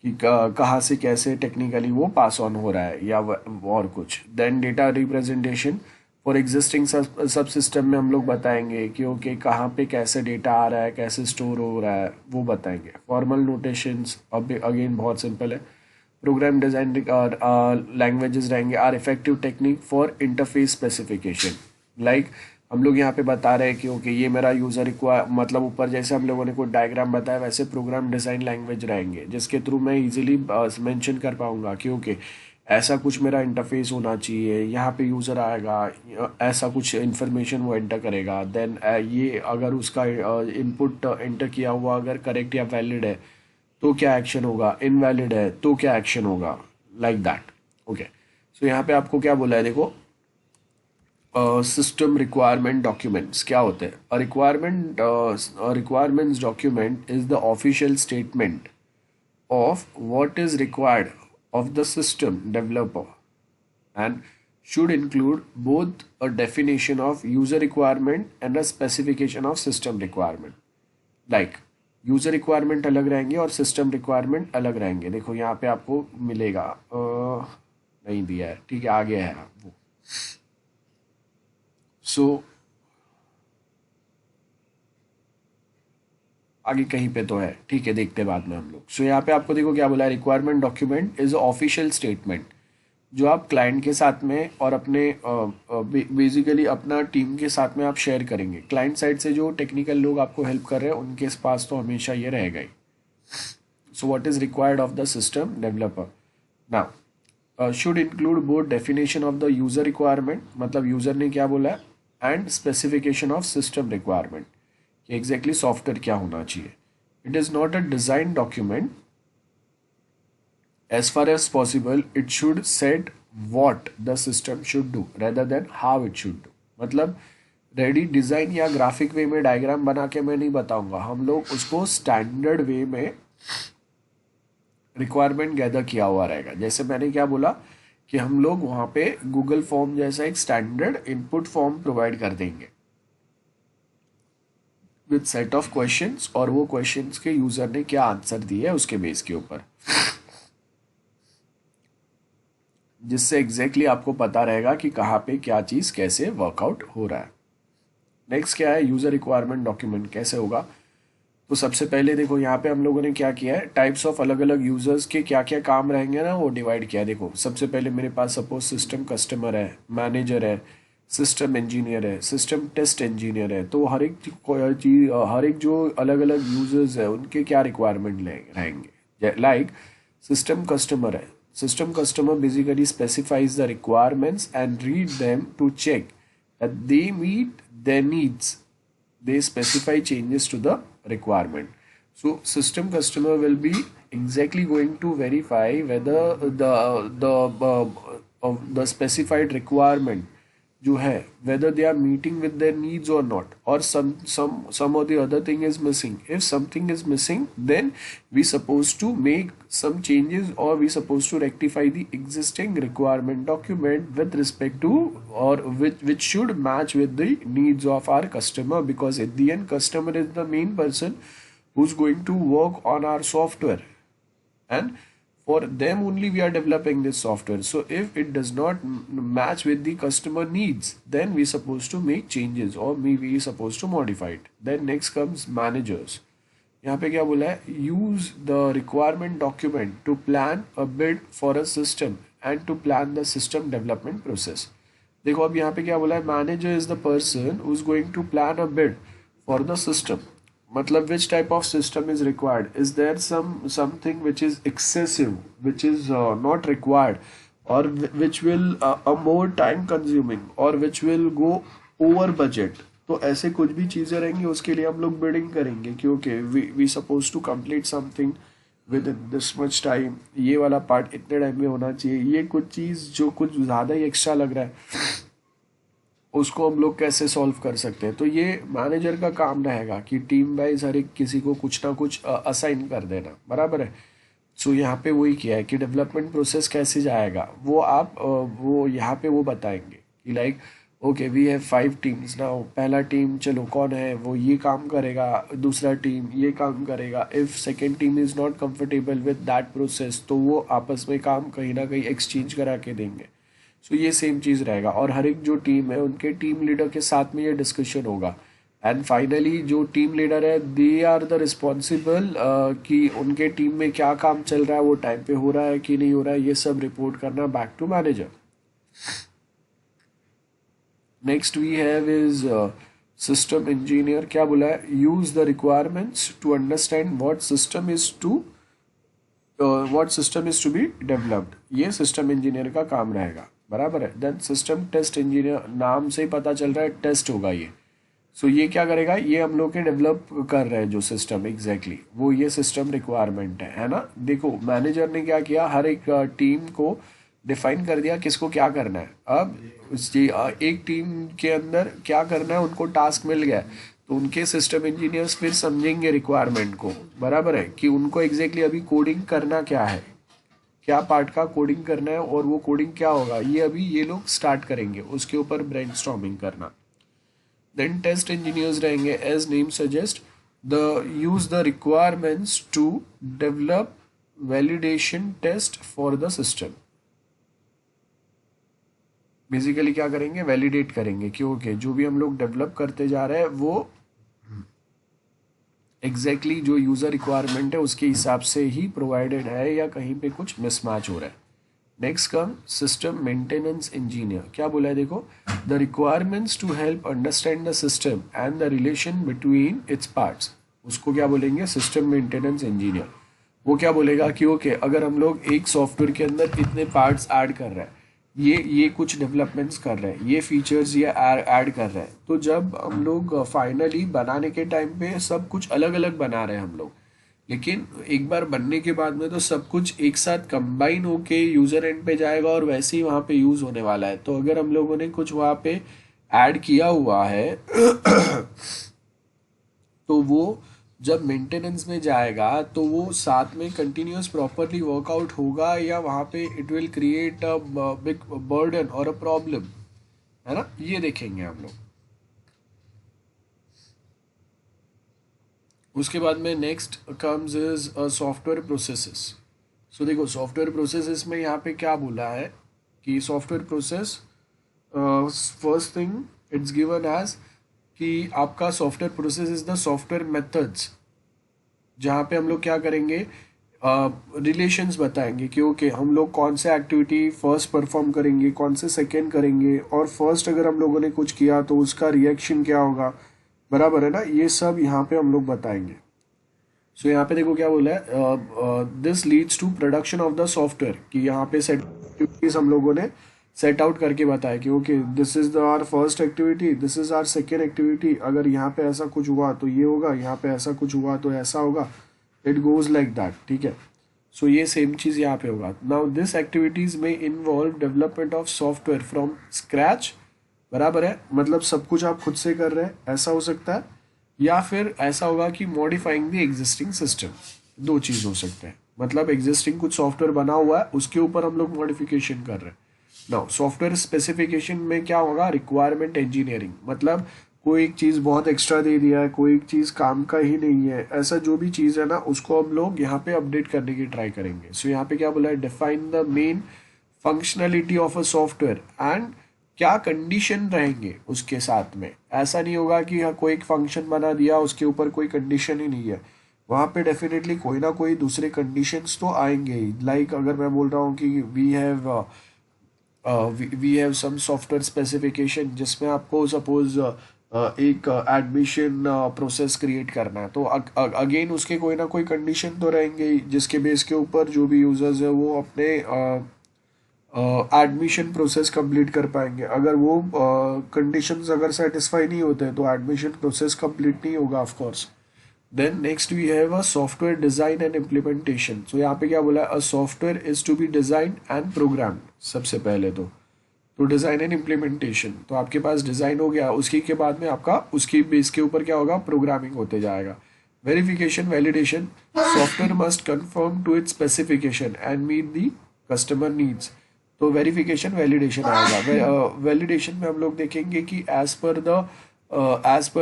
A: कि कहाँ से कैसे टेक्निकली वो पास ऑन हो रहा है या और कुछ। Then data representation, for existing subsystem में हम लोग बताएंगे कि ओके कहाँ पे कैसे डेटा आ रहा है, कैसे स्टोर हो रहा है, वो बताएंगे. फॉर्मल नोटेशंस अब अगेन बहुत सिंपल है. प्रोग्राम डिजाइन लैंग्वेजेस रहेंगे are effective technique for interface specification. Like हम लोग यहाँ पे बता रहे हैं कि ओके ये मेरा यूज़र रिक्वायर, मतलब ऊपर जैसे हम लोगों ने कोई डायग्राम बताया वैसे प्रोग्राम डिज़ाइन लैंग्वेज रहेंगे जिसके थ्रू मैं इजीली मेंशन कर पाऊंगा कि ओके ऐसा कुछ मेरा इंटरफेस होना चाहिए, यहाँ पे यूज़र आएगा, ऐसा कुछ इन्फॉर्मेशन वो एंटर करेगा, देन ये अगर उसका इनपुट एंटर किया हुआ अगर करेक्ट या वैलिड है तो क्या एक्शन होगा, इनवैलिड है तो क्या एक्शन होगा, लाइक दैट. ओके, सो यहाँ पे आपको क्या बोला है देखो, सिस्टम रिक्वायरमेंट डॉक्यूमेंट्स क्या होते हैं. Requirements document is the official statement of what is required of the system developer and should include both a definition of user requirement and a specification of system requirement. Like user requirement अलग रहेंगे और system requirement अलग रहेंगे. देखो यहाँ पे आपको मिलेगा, नहीं दिया है, ठीक है आगे है वो. सो आगे कहीं पे तो है, ठीक है देखते हैं बाद में हम लोग. सो यहाँ पे आपको देखो क्या बोला है, requirement document is official statement जो आप क्लाइंट के साथ में और अपने बेसिकली अपना टीम के साथ में आप शेयर करेंगे. क्लाइंट साइड से जो टेक्निकल लोग आपको हेल्प कर रहे हैं उनके पास तो हमेशा ये रहेगा ही. So what is required of the system developer. Now should include both definition of the user requirement, मतलब यूजर ने क्या बोला है, and specification of system requirement कि एग्जैक्टली सॉफ्टवेयर क्या होना चाहिए. It is not a design document. As far as possible, it should set what the system should do rather than how it should do. मतलब ready design या graphic वे में diagram बना के मैं नहीं बताऊंगा, हम लोग उसको स्टैंडर्ड वे में रिक्वायरमेंट गैदर किया हुआ रहेगा. जैसे मैंने क्या बोला कि हम लोग वहाँ पे गूगल फॉर्म जैसा एक स्टैंडर्ड इनपुट फॉर्म प्रोवाइड कर देंगे विद सेट ऑफ क्वेश्चंस, और वो क्वेश्चंस के यूज़र ने क्या आंसर दिए है उसके बेस के ऊपर, जिससे एग्जैक्टली आपको पता रहेगा कि कहाँ पे क्या चीज़ कैसे वर्कआउट हो रहा है. नेक्स्ट क्या है, यूज़र रिक्वायरमेंट डॉक्यूमेंट कैसे होगा. तो सबसे पहले देखो यहाँ पे हम लोगों ने क्या किया है, टाइप्स ऑफ अलग अलग यूजर्स के क्या क्या काम रहेंगे ना वो डिवाइड किया है. देखो सबसे पहले मेरे पास सपोज सिस्टम कस्टमर है, मैनेजर है, सिस्टम इंजीनियर है, सिस्टम टेस्ट इंजीनियर है. तो हर एक चीज, हर एक जो अलग अलग यूजर्स है उनके क्या रिक्वायरमेंट रहेंगे. लाइक सिस्टम कस्टमर है, system customer basically specifies the requirements and read them to check that they meet their needs. They specify changes to the requirement. So system customer will be exactly going to verify whether the specified requirement जो है whether they are meeting with their needs or not, or some or the other thing is missing. If something is missing, then we supposed to make some changes or we supposed to rectify the existing requirement document with respect to, or which should match with the needs of our customer, because at the end customer is the main person who's going to work on our software, and for them only we are developing this software. So if it does not match with the customer needs, then we supposed to make changes or maybe we supposed to modify it. Then next comes managers. यहाँ पे क्या बोला है, use the requirement document to plan a bid for a system and to plan the system development process. देखो अब यहाँ पे क्या बोला है, manager is the person who's going to plan a bid for the system. मतलब which type of system is required, is there something which is excessive, which is not required, or which will a more time consuming, or which will go over budget. तो ऐसे कुछ भी चीज़ें रहेंगी उसके लिए हम लोग बिडिंग करेंगे क्योंकि we suppose to complete something within this much time, ये वाला पार्ट इतने टाइम में होना चाहिए. ये कुछ चीज़ जो कुछ ज़्यादा ही एक्स्ट्रा लग रहा है उसको हम लोग कैसे सॉल्व कर सकते हैं. तो ये मैनेजर का काम रहेगा कि टीम वाइज हर एक किसी को कुछ ना कुछ असाइन कर देना, बराबर है. सो यहाँ पे वही किया है कि डेवलपमेंट प्रोसेस कैसे जाएगा वो आप वो यहाँ पे वो बताएंगे कि like okay we have 5 teams now. पहला टीम चलो कौन है वो ये काम करेगा, दूसरा टीम ये काम करेगा. If second team is not comfortable with that process तो वो आपस में काम कहीं ना कहीं एक्सचेंज करा के देंगे. सो ये सेम चीज़ रहेगा, और हर एक जो टीम है उनके टीम लीडर के साथ में ये डिस्कशन होगा। एंड फाइनली जो टीम लीडर है दे आर द रिस्पॉन्सिबल कि उनके टीम में क्या काम चल रहा है, वो टाइम पे हो रहा है कि नहीं हो रहा है, ये सब रिपोर्ट करना back to manager. Next we have is system engineer. क्या बोला है, use the requirements to understand what system is to be developed. ये सिस्टम इंजीनियर का काम रहेगा, बराबर है। देन सिस्टम टेस्ट इंजीनियर, नाम से ही पता चल रहा है टेस्ट होगा ये। सो ये क्या करेगा, ये हम लोग के डेवलप कर रहे हैं जो सिस्टम एग्जैक्टली वो ये सिस्टम रिक्वायरमेंट है ना। देखो मैनेजर ने क्या किया, हर एक टीम को डिफाइन कर दिया किसको क्या करना है। अब एक टीम के अंदर क्या करना है उनको टास्क मिल गया, तो उनके सिस्टम इंजीनियर्स फिर समझेंगे रिक्वायरमेंट को, बराबर है, कि उनको एग्जैक्टली अभी कोडिंग करना क्या है, क्या पार्ट का कोडिंग करना है और वो कोडिंग क्या होगा, ये अभी ये लोग स्टार्ट करेंगे, उसके ऊपर ब्रेनस्टॉर्मिंग करना। देन टेस्ट इंजीनियर्स रहेंगे, as name suggest the use the requirements to develop validation test for the system. Basically क्या करेंगे, वैलिडेट करेंगे क्योंकि जो भी हम लोग डेवलप करते जा रहे हैं वो एग्जैक्टली जो यूज़र रिक्वायरमेंट है उसके हिसाब से ही प्रोवाइडेड है या कहीं पे कुछ मिसमैच हो रहा है। Next come system maintenance engineer. क्या बोला है, देखो the requirements to help understand the system and the relation between its parts, उसको क्या बोलेंगे, सिस्टम मेंटेनेंस इंजीनियर। वो क्या बोलेगा कि ओके अगर हम लोग एक सॉफ्टवेयर के अंदर इतने पार्ट्स ऐड कर रहे हैं, ये कुछ डेवलपमेंट्स कर रहे हैं, ये फीचर्स ये ऐड कर रहे हैं, तो जब हम लोग फाइनली बनाने के टाइम पे सब कुछ अलग अलग बना रहे हैं हम लोग, लेकिन एक बार बनने के बाद में तो सब कुछ एक साथ कंबाइन होके यूज़र एंड पे जाएगा और वैसे ही वहाँ पे यूज़ होने वाला है। तो अगर हम लोगों ने कुछ वहाँ पे ऐड किया हुआ है तो वो जब मेंटेनेंस में जाएगा तो वो साथ में कंटिन्यूस प्रॉपरली वर्कआउट होगा या वहाँ पे it will create a big burden और अ प्रॉब्लम, है ना, ये देखेंगे हम लोग। उसके बाद में next comes is software processes. So देखो सॉफ्टवेयर प्रोसेसेस में यहाँ पे क्या बोला है कि software process first thing it's given as कि आपका software process is the software methods, जहाँ पे हम लोग क्या करेंगे, रिलेशंस बताएंगे कि ओके हम लोग कौन से एक्टिविटी फर्स्ट परफॉर्म करेंगे, कौन से सेकेंड करेंगे, और फर्स्ट अगर हम लोगों ने कुछ किया तो उसका रिएक्शन क्या होगा, बराबर है ना, ये सब यहाँ पे हम लोग बताएंगे। सो यहाँ पे देखो क्या बोला है, this leads to production of the software, कि यहाँ पे सेट एक्टिविटीज हम लोगों ने सेट आउट करके बताया कि okay this is the our first activity, this is our second activity, अगर यहाँ पे ऐसा कुछ हुआ तो ये होगा, यहाँ पे ऐसा कुछ हुआ तो ऐसा होगा, इट गोज लाइक दैट, ठीक है। सो ये सेम चीज़ यहाँ पे होगा। नाउ दिस एक्टिविटीज में involve development of software from scratch, बराबर है, मतलब सब कुछ आप खुद से कर रहे हैं, ऐसा हो सकता है, या फिर ऐसा होगा कि मॉडिफाइंग द एग्जिस्टिंग सिस्टम, दो चीज़ हो सकते हैं, मतलब एग्जिस्टिंग कुछ सॉफ्टवेयर बना हुआ है उसके ऊपर हम लोग मॉडिफिकेशन कर रहे हैं। नाउ सॉफ्टवेयर स्पेसिफिकेशन में क्या होगा, रिक्वायरमेंट इंजीनियरिंग, मतलब कोई एक चीज़ बहुत एक्स्ट्रा दे दिया है, कोई एक चीज़ काम का ही नहीं है, ऐसा जो भी चीज़ है ना उसको हम लोग यहाँ पे अपडेट करने की ट्राई करेंगे। सो यहाँ पे क्या बोला है, define the main functionality of a software and क्या कंडीशन रहेंगे उसके साथ में। ऐसा नहीं होगा कि हाँ कोई एक फंक्शन बना दिया उसके ऊपर कोई कंडीशन ही नहीं है, वहाँ पे डेफिनेटली कोई ना कोई दूसरे कंडीशंस तो आएंगे ही। लाइक अगर मैं बोल रहा हूँ कि we have some software specification जिसमें आपको सपोज एक एडमिशन प्रोसेस क्रिएट करना है, तो अगेन उसके कोई ना कोई कंडीशन तो रहेंगे ही, जिसके बेस के ऊपर जो भी यूजर्स है वो अपने एडमिशन प्रोसेस कंप्लीट कर पाएंगे। अगर वो कंडीशंस अगर सेटिस्फाई नहीं होते तो एडमिशन प्रोसेस कंप्लीट नहीं होगा of course. Then next we have a software design and implementation. So यहाँ पे क्या बोला है, a software is to be design and program. सबसे पहले तो डिजाइन एंड इम्प्लीमेंटेशन, तो आपके पास डिजाइन हो गया, उसके के बाद में आपका उसकी बेस के ऊपर क्या होगा, प्रोग्रामिंग होते जाएगा। Verification validation, software must confirm to its specification and meet the customer needs. तो वेरिफिकेशन वैलिडेशन आएगा। वैलिडेशन में हम लोग देखेंगे कि एज पर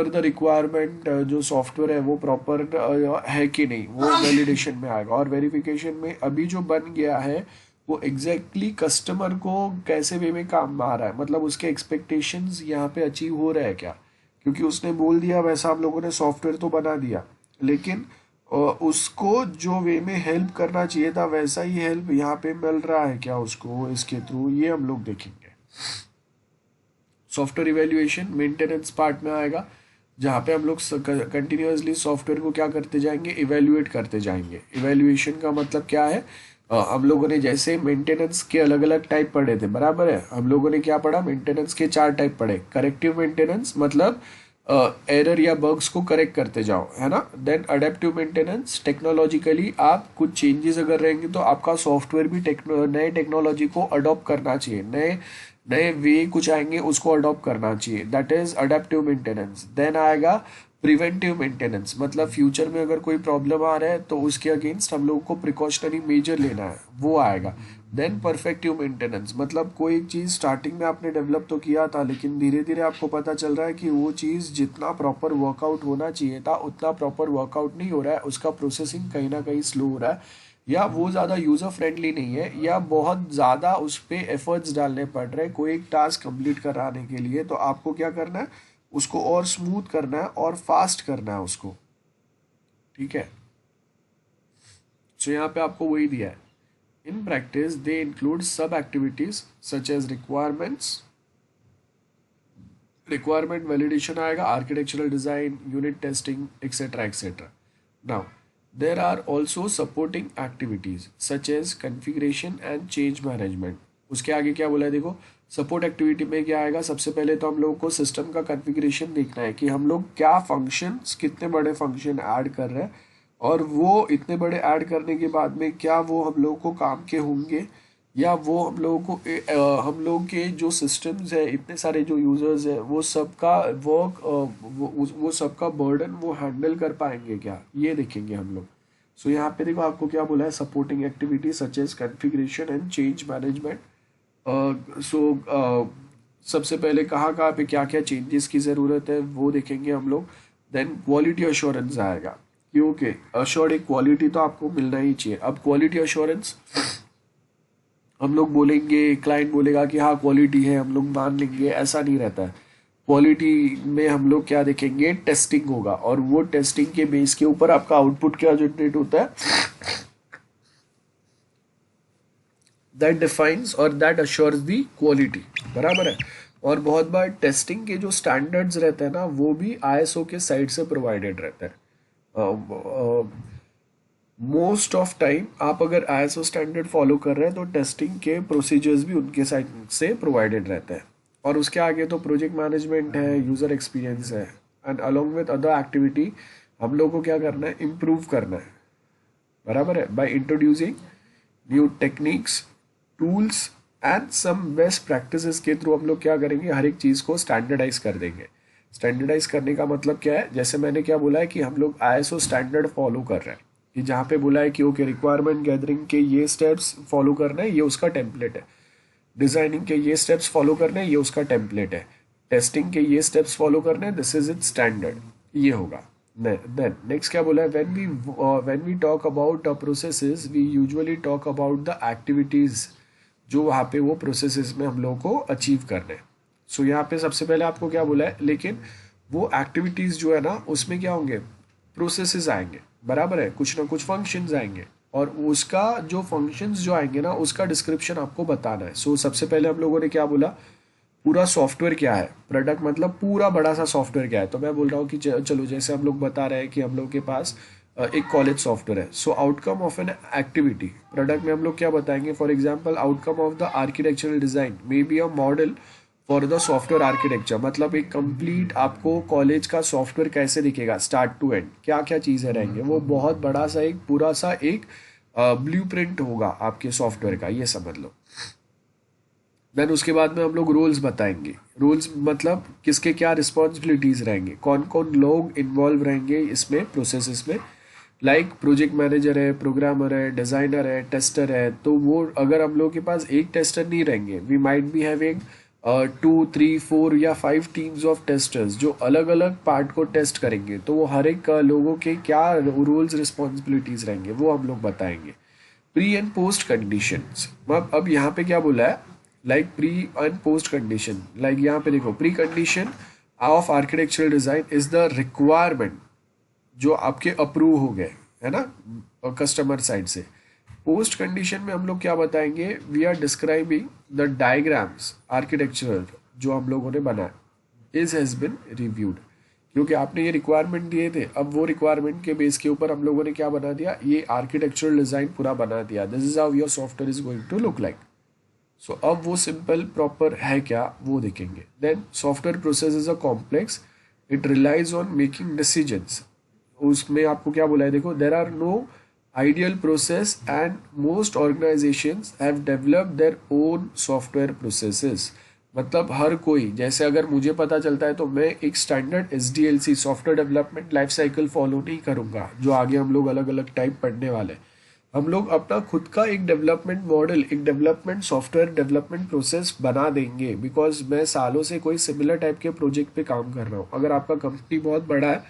A: द रिक्वायरमेंट जो सॉफ्टवेयर है वो प्रॉपर है कि नहीं, वो वैलिडेशन में आएगा। और वेरिफिकेशन में अभी जो बन गया है वो एग्जैक्टली कस्टमर को कैसे वे में काम आ रहा है, मतलब उसके एक्सपेक्टेशंस यहाँ पे अचीव हो रहा है क्या, क्योंकि उसने बोल दिया वैसा हम लोगों ने सॉफ्टवेयर तो बना दिया, लेकिन उसको जो वे में हेल्प करना चाहिए था वैसा ही हेल्प यहाँ पे मिल रहा है क्या उसको इसके थ्रू, ये हम लोग देखेंगे। सॉफ्टवेयर इवेल्युएशन मेंटेनेंस पार्ट में आएगा, जहाँ पे हम लोग कंटिन्यूअसली सॉफ्टवेयर को क्या करते जाएंगे, इवेल्युएट करते जाएंगे। इवेल्युएशन का मतलब क्या है, हम लोगों ने जैसे मेंटेनेंस के अलग अलग टाइप पढ़े थे, बराबर है, हम लोगों ने क्या पढ़ा, मेंटेनेंस के 4 टाइप पढ़े। करेक्टिव मेंटेनेंस मतलब एरर या बग्स को करेक्ट करते जाओ, है ना। देन अडेप्टिव मेंटेनेंस, टेक्नोलॉजिकली आप कुछ चेंजेस अगर रहेंगे तो आपका सॉफ्टवेयर भी नए टेक्नोलॉजी को अडॉप्ट करना चाहिए, नए नए वे कुछ आएंगे उसको अडॉप्ट करना चाहिए, that is adaptive maintenance. Then आएगा प्रिवेंटिव मेंटेनेंस, मतलब फ्यूचर में अगर कोई प्रॉब्लम आ रहा है तो उसके अगेंस्ट हम लोग को प्रिकॉशनरी मेजर लेना है, वो आएगा। देन परफेक्टिव मेंटेनेंस, मतलब कोई एक चीज़ स्टार्टिंग में आपने डेवलप तो किया था लेकिन धीरे धीरे आपको पता चल रहा है कि वो चीज़ जितना प्रॉपर वर्कआउट होना चाहिए था उतना प्रॉपर वर्कआउट नहीं हो रहा है, उसका प्रोसेसिंग कहीं ना कहीं स्लो हो रहा है, या वो ज़्यादा यूज़र फ्रेंडली नहीं है, या बहुत ज़्यादा उस पर एफर्ट्स डालने पड़ रहे हैं कोई एक टास्क कंप्लीट कराने के लिए, तो आपको क्या करना है, उसको और स्मूथ करना है और फास्ट करना है उसको, ठीक है। सो यहाँ पे आपको वही दिया है। इन प्रैक्टिस दे इंक्लूड सब activities such as requirement validation आएगा, architectural design, unit testing, etcetera etcetera. Now there are also supporting activities such as configuration and change management. उसके आगे क्या बोला है, देखो सपोर्ट एक्टिविटी में क्या आएगा, सबसे पहले तो हम लोगों को सिस्टम का कॉन्फ़िगरेशन देखना है कि हम लोग क्या फंक्शंस, कितने बड़े फंक्शन ऐड कर रहे हैं, और वो इतने बड़े ऐड करने के बाद में क्या वो हम लोगों को काम के होंगे, या वो हम लोगों को हम लोग के जो सिस्टम्स है, इतने सारे जो यूजर्स है, वो सबका वर्क वो सबका बर्डन वो हैंडल कर पाएंगे क्या, ये देखेंगे हम लोग। सो यहाँ पे देखो आपको क्या बोला है, supporting activity such as configuration and change management. सबसे पहले कहाँ कहाँ पे क्या क्या चेंजेस की ज़रूरत है वो देखेंगे हम लोग। देन क्वालिटी अश्योरेंस आएगा, क्योंकि अश्योर्ड एक क्वालिटी तो आपको मिलना ही चाहिए। अब क्वालिटी अश्योरेंस हम लोग बोलेंगे, क्लाइंट बोलेगा कि हाँ क्वालिटी है, हम लोग मान लेंगे, ऐसा नहीं रहता है। क्वालिटी में हम लोग क्या देखेंगे, टेस्टिंग होगा, और वो टेस्टिंग के बेस के ऊपर आपका आउटपुट क्या जनरेट होता है, दैट डिफाइंस और दैट अश्योर्स दी क्वालिटी, बराबर है। और बहुत बार टेस्टिंग के जो स्टैंडर्ड्स रहते हैं ना वो भी आईएसओ के साइड से प्रोवाइडेड रहते हैं। मोस्ट ऑफ टाइम आप अगर आईएसओ स्टैंडर्ड फॉलो कर रहे हैं तो टेस्टिंग के प्रोसीजर्स भी उनके साइड से प्रोवाइडेड रहते हैं। और उसके आगे तो प्रोजेक्ट मैनेजमेंट है, यूज़र एक्सपीरियंस है, and along with other activity हम लोग को क्या करना है, इम्प्रूव करना है, बराबर है, by introducing new techniques, tools and some best practices के थ्रू हम लोग क्या करेंगे, हर एक चीज़ को स्टैंडर्डाइज कर देंगे। स्टैंडर्डाइज करने का मतलब क्या है, जैसे मैंने क्या बोला है कि हम लोग आईएसओ स्टैंडर्ड फॉलो कर रहे हैं, कि जहाँ पे बोला है कि ओके रिक्वायरमेंट गैदरिंग के ये स्टेप्स फॉलो करना है, ये उसका टेम्पलेट है, डिज़ाइनिंग के ये स्टेप्स फॉलो करने हैं, ये उसका टेम्पलेट है, टेस्टिंग के ये स्टेप्स फॉलो करने हैं, दिस इज इट स्टैंडर्ड, ये होगा। देन नेक्स्ट क्या बोला है, when we talk about processes we usually talk about the activities जो वहाँ पे वो प्रोसेसेस में हम लोगों को अचीव करने हैं। सो यहाँ पे सबसे पहले आपको क्या बोला है, लेकिन वो एक्टिविटीज़ जो है ना उसमें क्या होंगे, प्रोसेसेस आएंगे, बराबर है, कुछ ना कुछ फंक्शंस आएंगे, और उसका जो फंक्शंस जो आएंगे ना उसका डिस्क्रिप्शन आपको बताना है। सो सबसे पहले हम लोगों ने क्या बोला, पूरा सॉफ्टवेयर क्या है, प्रोडक्ट मतलब पूरा बड़ा सा सॉफ्टवेयर क्या है। तो मैं बोल रहा हूँ कि चलो जैसे हम लोग बता रहे हैं कि हम लोग के पास एक कॉलेज सॉफ्टवेयर है। So outcome of an activity, product में हम लोग क्या बताएंगे, for example outcome of the architectural design may be a model for the software architecture, मतलब एक कंप्लीट आपको कॉलेज का सॉफ्टवेयर कैसे दिखेगा स्टार्ट टू एंड, क्या क्या चीज़ें रहेंगे, वो बहुत बड़ा सा एक पूरा सा एक ब्लूप्रिंट होगा आपके सॉफ्टवेयर का, ये समझ लो। देन उसके बाद में हम लोग रूल्स बताएंगे, रूल्स मतलब किसके क्या रिस्पॉन्सिबिलिटीज़ रहेंगे, कौन कौन लोग इन्वॉल्व रहेंगे इसमें प्रोसेस में, लाइक प्रोजेक्ट मैनेजर है, प्रोग्रामर है, डिज़ाइनर है, टेस्टर है। तो वो अगर हम लोग के पास एक टेस्टर नहीं रहेंगे, वी माइट बी हैविंग 2, 3, 4 या 5 टीम्स ऑफ टेस्टर्स जो अलग अलग पार्ट को टेस्ट करेंगे, तो वो हर एक लोगों के क्या रूल्स रिस्पॉन्सिबिलिटीज़ रहेंगे वो हम लोग बताएंगे। Pre and post conditions. अब यहाँ पे क्या बोला है, like pre and post condition, like यहाँ पे देखो, pre condition of architectural design is the requirement जो आपके अप्रूव हो गए, है ना, कस्टमर साइड से। पोस्ट कंडीशन में हम लोग क्या बताएंगे, we are describing the diagrams architectural जो हम लोगों ने बनाया, इज हैज बिन रिव्यूड, क्योंकि आपने ये रिक्वायरमेंट दिए थे, अब वो रिक्वायरमेंट के बेस के ऊपर हम लोगों ने क्या बना दिया, ये आर्किटेक्चरल डिजाइन पूरा बना दिया, this is how your software is going to look like. So अब वो सिंपल प्रॉपर है क्या वो देखेंगे। Then software process is a complex, it relies on making decisions. उसमें आपको क्या बोला है, देखो, there are no ideal process and most organisations have developed their own software processes. मतलब हर कोई, जैसे अगर मुझे पता चलता है तो मैं एक standard SDLC software development life cycle follow नहीं करूंगा, जो आगे हम लोग अलग अलग टाइप पढ़ने वाले हैं। हम लोग अपना खुद का एक डेवलपमेंट मॉडल, एक डेवलपमेंट सॉफ्टवेयर डेवलपमेंट प्रोसेस बना देंगे, बिकॉज मैं सालों से कोई सिमिलर टाइप के प्रोजेक्ट पे काम कर रहा हूँ। अगर आपका कंपनी बहुत बड़ा है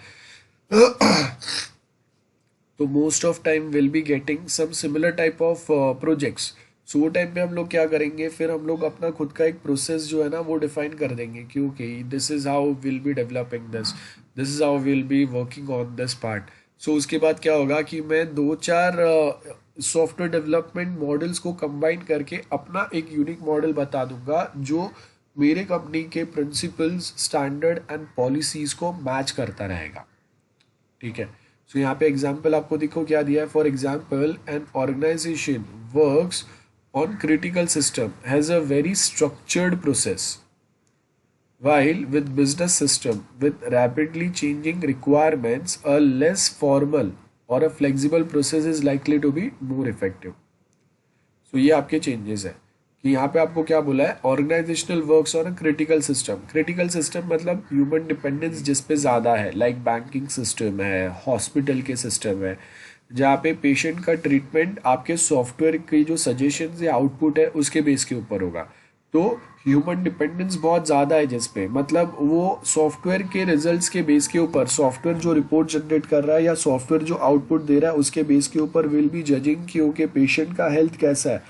A: तो most of time will be getting some similar type of projects. So वो टाइम पे हम लोग क्या करेंगे, फिर हम लोग अपना खुद का एक प्रोसेस जो है ना वो डिफाइन कर देंगे, क्योंकि this is how will be developing this is how will be working on this part. So उसके बाद क्या होगा कि मैं दो चार सॉफ्टवेयर डेवलपमेंट मॉडल्स को कंबाइन करके अपना एक यूनिक मॉडल बता दूंगा, जो मेरे कंपनी के प्रिंसिपल्स, स्टैंडर्ड एंड पॉलिसीज को मैच करता रहेगा। ठीक है, सो यहाँ पे एग्जाम्पल आपको देखो क्या दिया है। For example, an organization works on critical system has a very structured process, while with business system with rapidly changing requirements, a less formal or a flexible process is likely to be more effective. So ये आपके changes है कि यहाँ पे आपको क्या बोला है, organizational works on a critical system. Critical system मतलब ह्यूमन डिपेंडेंस जिस पे ज़्यादा है, लाइक बैंकिंग सिस्टम है, हॉस्पिटल के सिस्टम है, जहाँ पे पेशेंट का ट्रीटमेंट आपके सॉफ्टवेयर की जो सजेशन या आउटपुट है उसके बेस के ऊपर होगा। तो ह्यूमन डिपेंडेंस बहुत ज़्यादा है जिस पे, मतलब वो सॉफ्टवेयर के रिजल्ट्स के बेस के ऊपर, सॉफ्टवेयर जो रिपोर्ट जनरेट कर रहा है या सॉफ्टवेयर जो आउटपुट दे रहा है उसके बेस के ऊपर विल बी जजिंग कि ओके पेशेंट का हेल्थ कैसा है,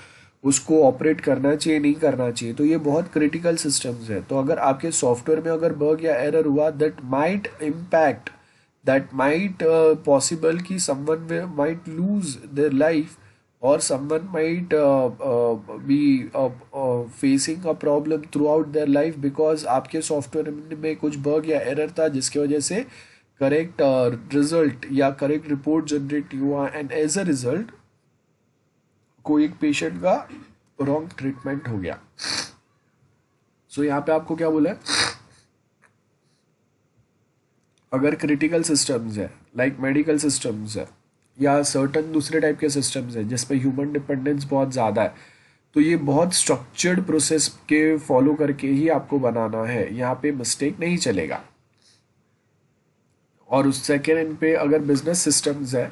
A: उसको ऑपरेट करना चाहिए नहीं करना चाहिए। तो ये बहुत क्रिटिकल सिस्टम्स है। तो अगर आपके सॉफ्टवेयर में अगर बग या एरर हुआ, that might impact, that might possible कि someone might lose their life, or someone might be facing a problem throughout their life because आपके सॉफ्टवेयर में कुछ बग या एरर था जिसकी वजह से करेक्ट रिजल्ट या करेक्ट रिपोर्ट जनरेट हुआ, एंड एज अ रिजल्ट कोई एक पेशेंट का रॉन्ग ट्रीटमेंट हो गया। सो यहाँ पे आपको क्या बोला है, अगर क्रिटिकल सिस्टम्स है, लाइक मेडिकल सिस्टम्स है या सर्टन दूसरे टाइप के सिस्टम्स है जिस पे ह्यूमन डिपेंडेंस बहुत ज़्यादा है, तो ये बहुत स्ट्रक्चर्ड प्रोसेस के फॉलो करके ही आपको बनाना है, यहाँ पे मिस्टेक नहीं चलेगा। और उस सेकेंड एंड पे अगर बिजनेस सिस्टम्स है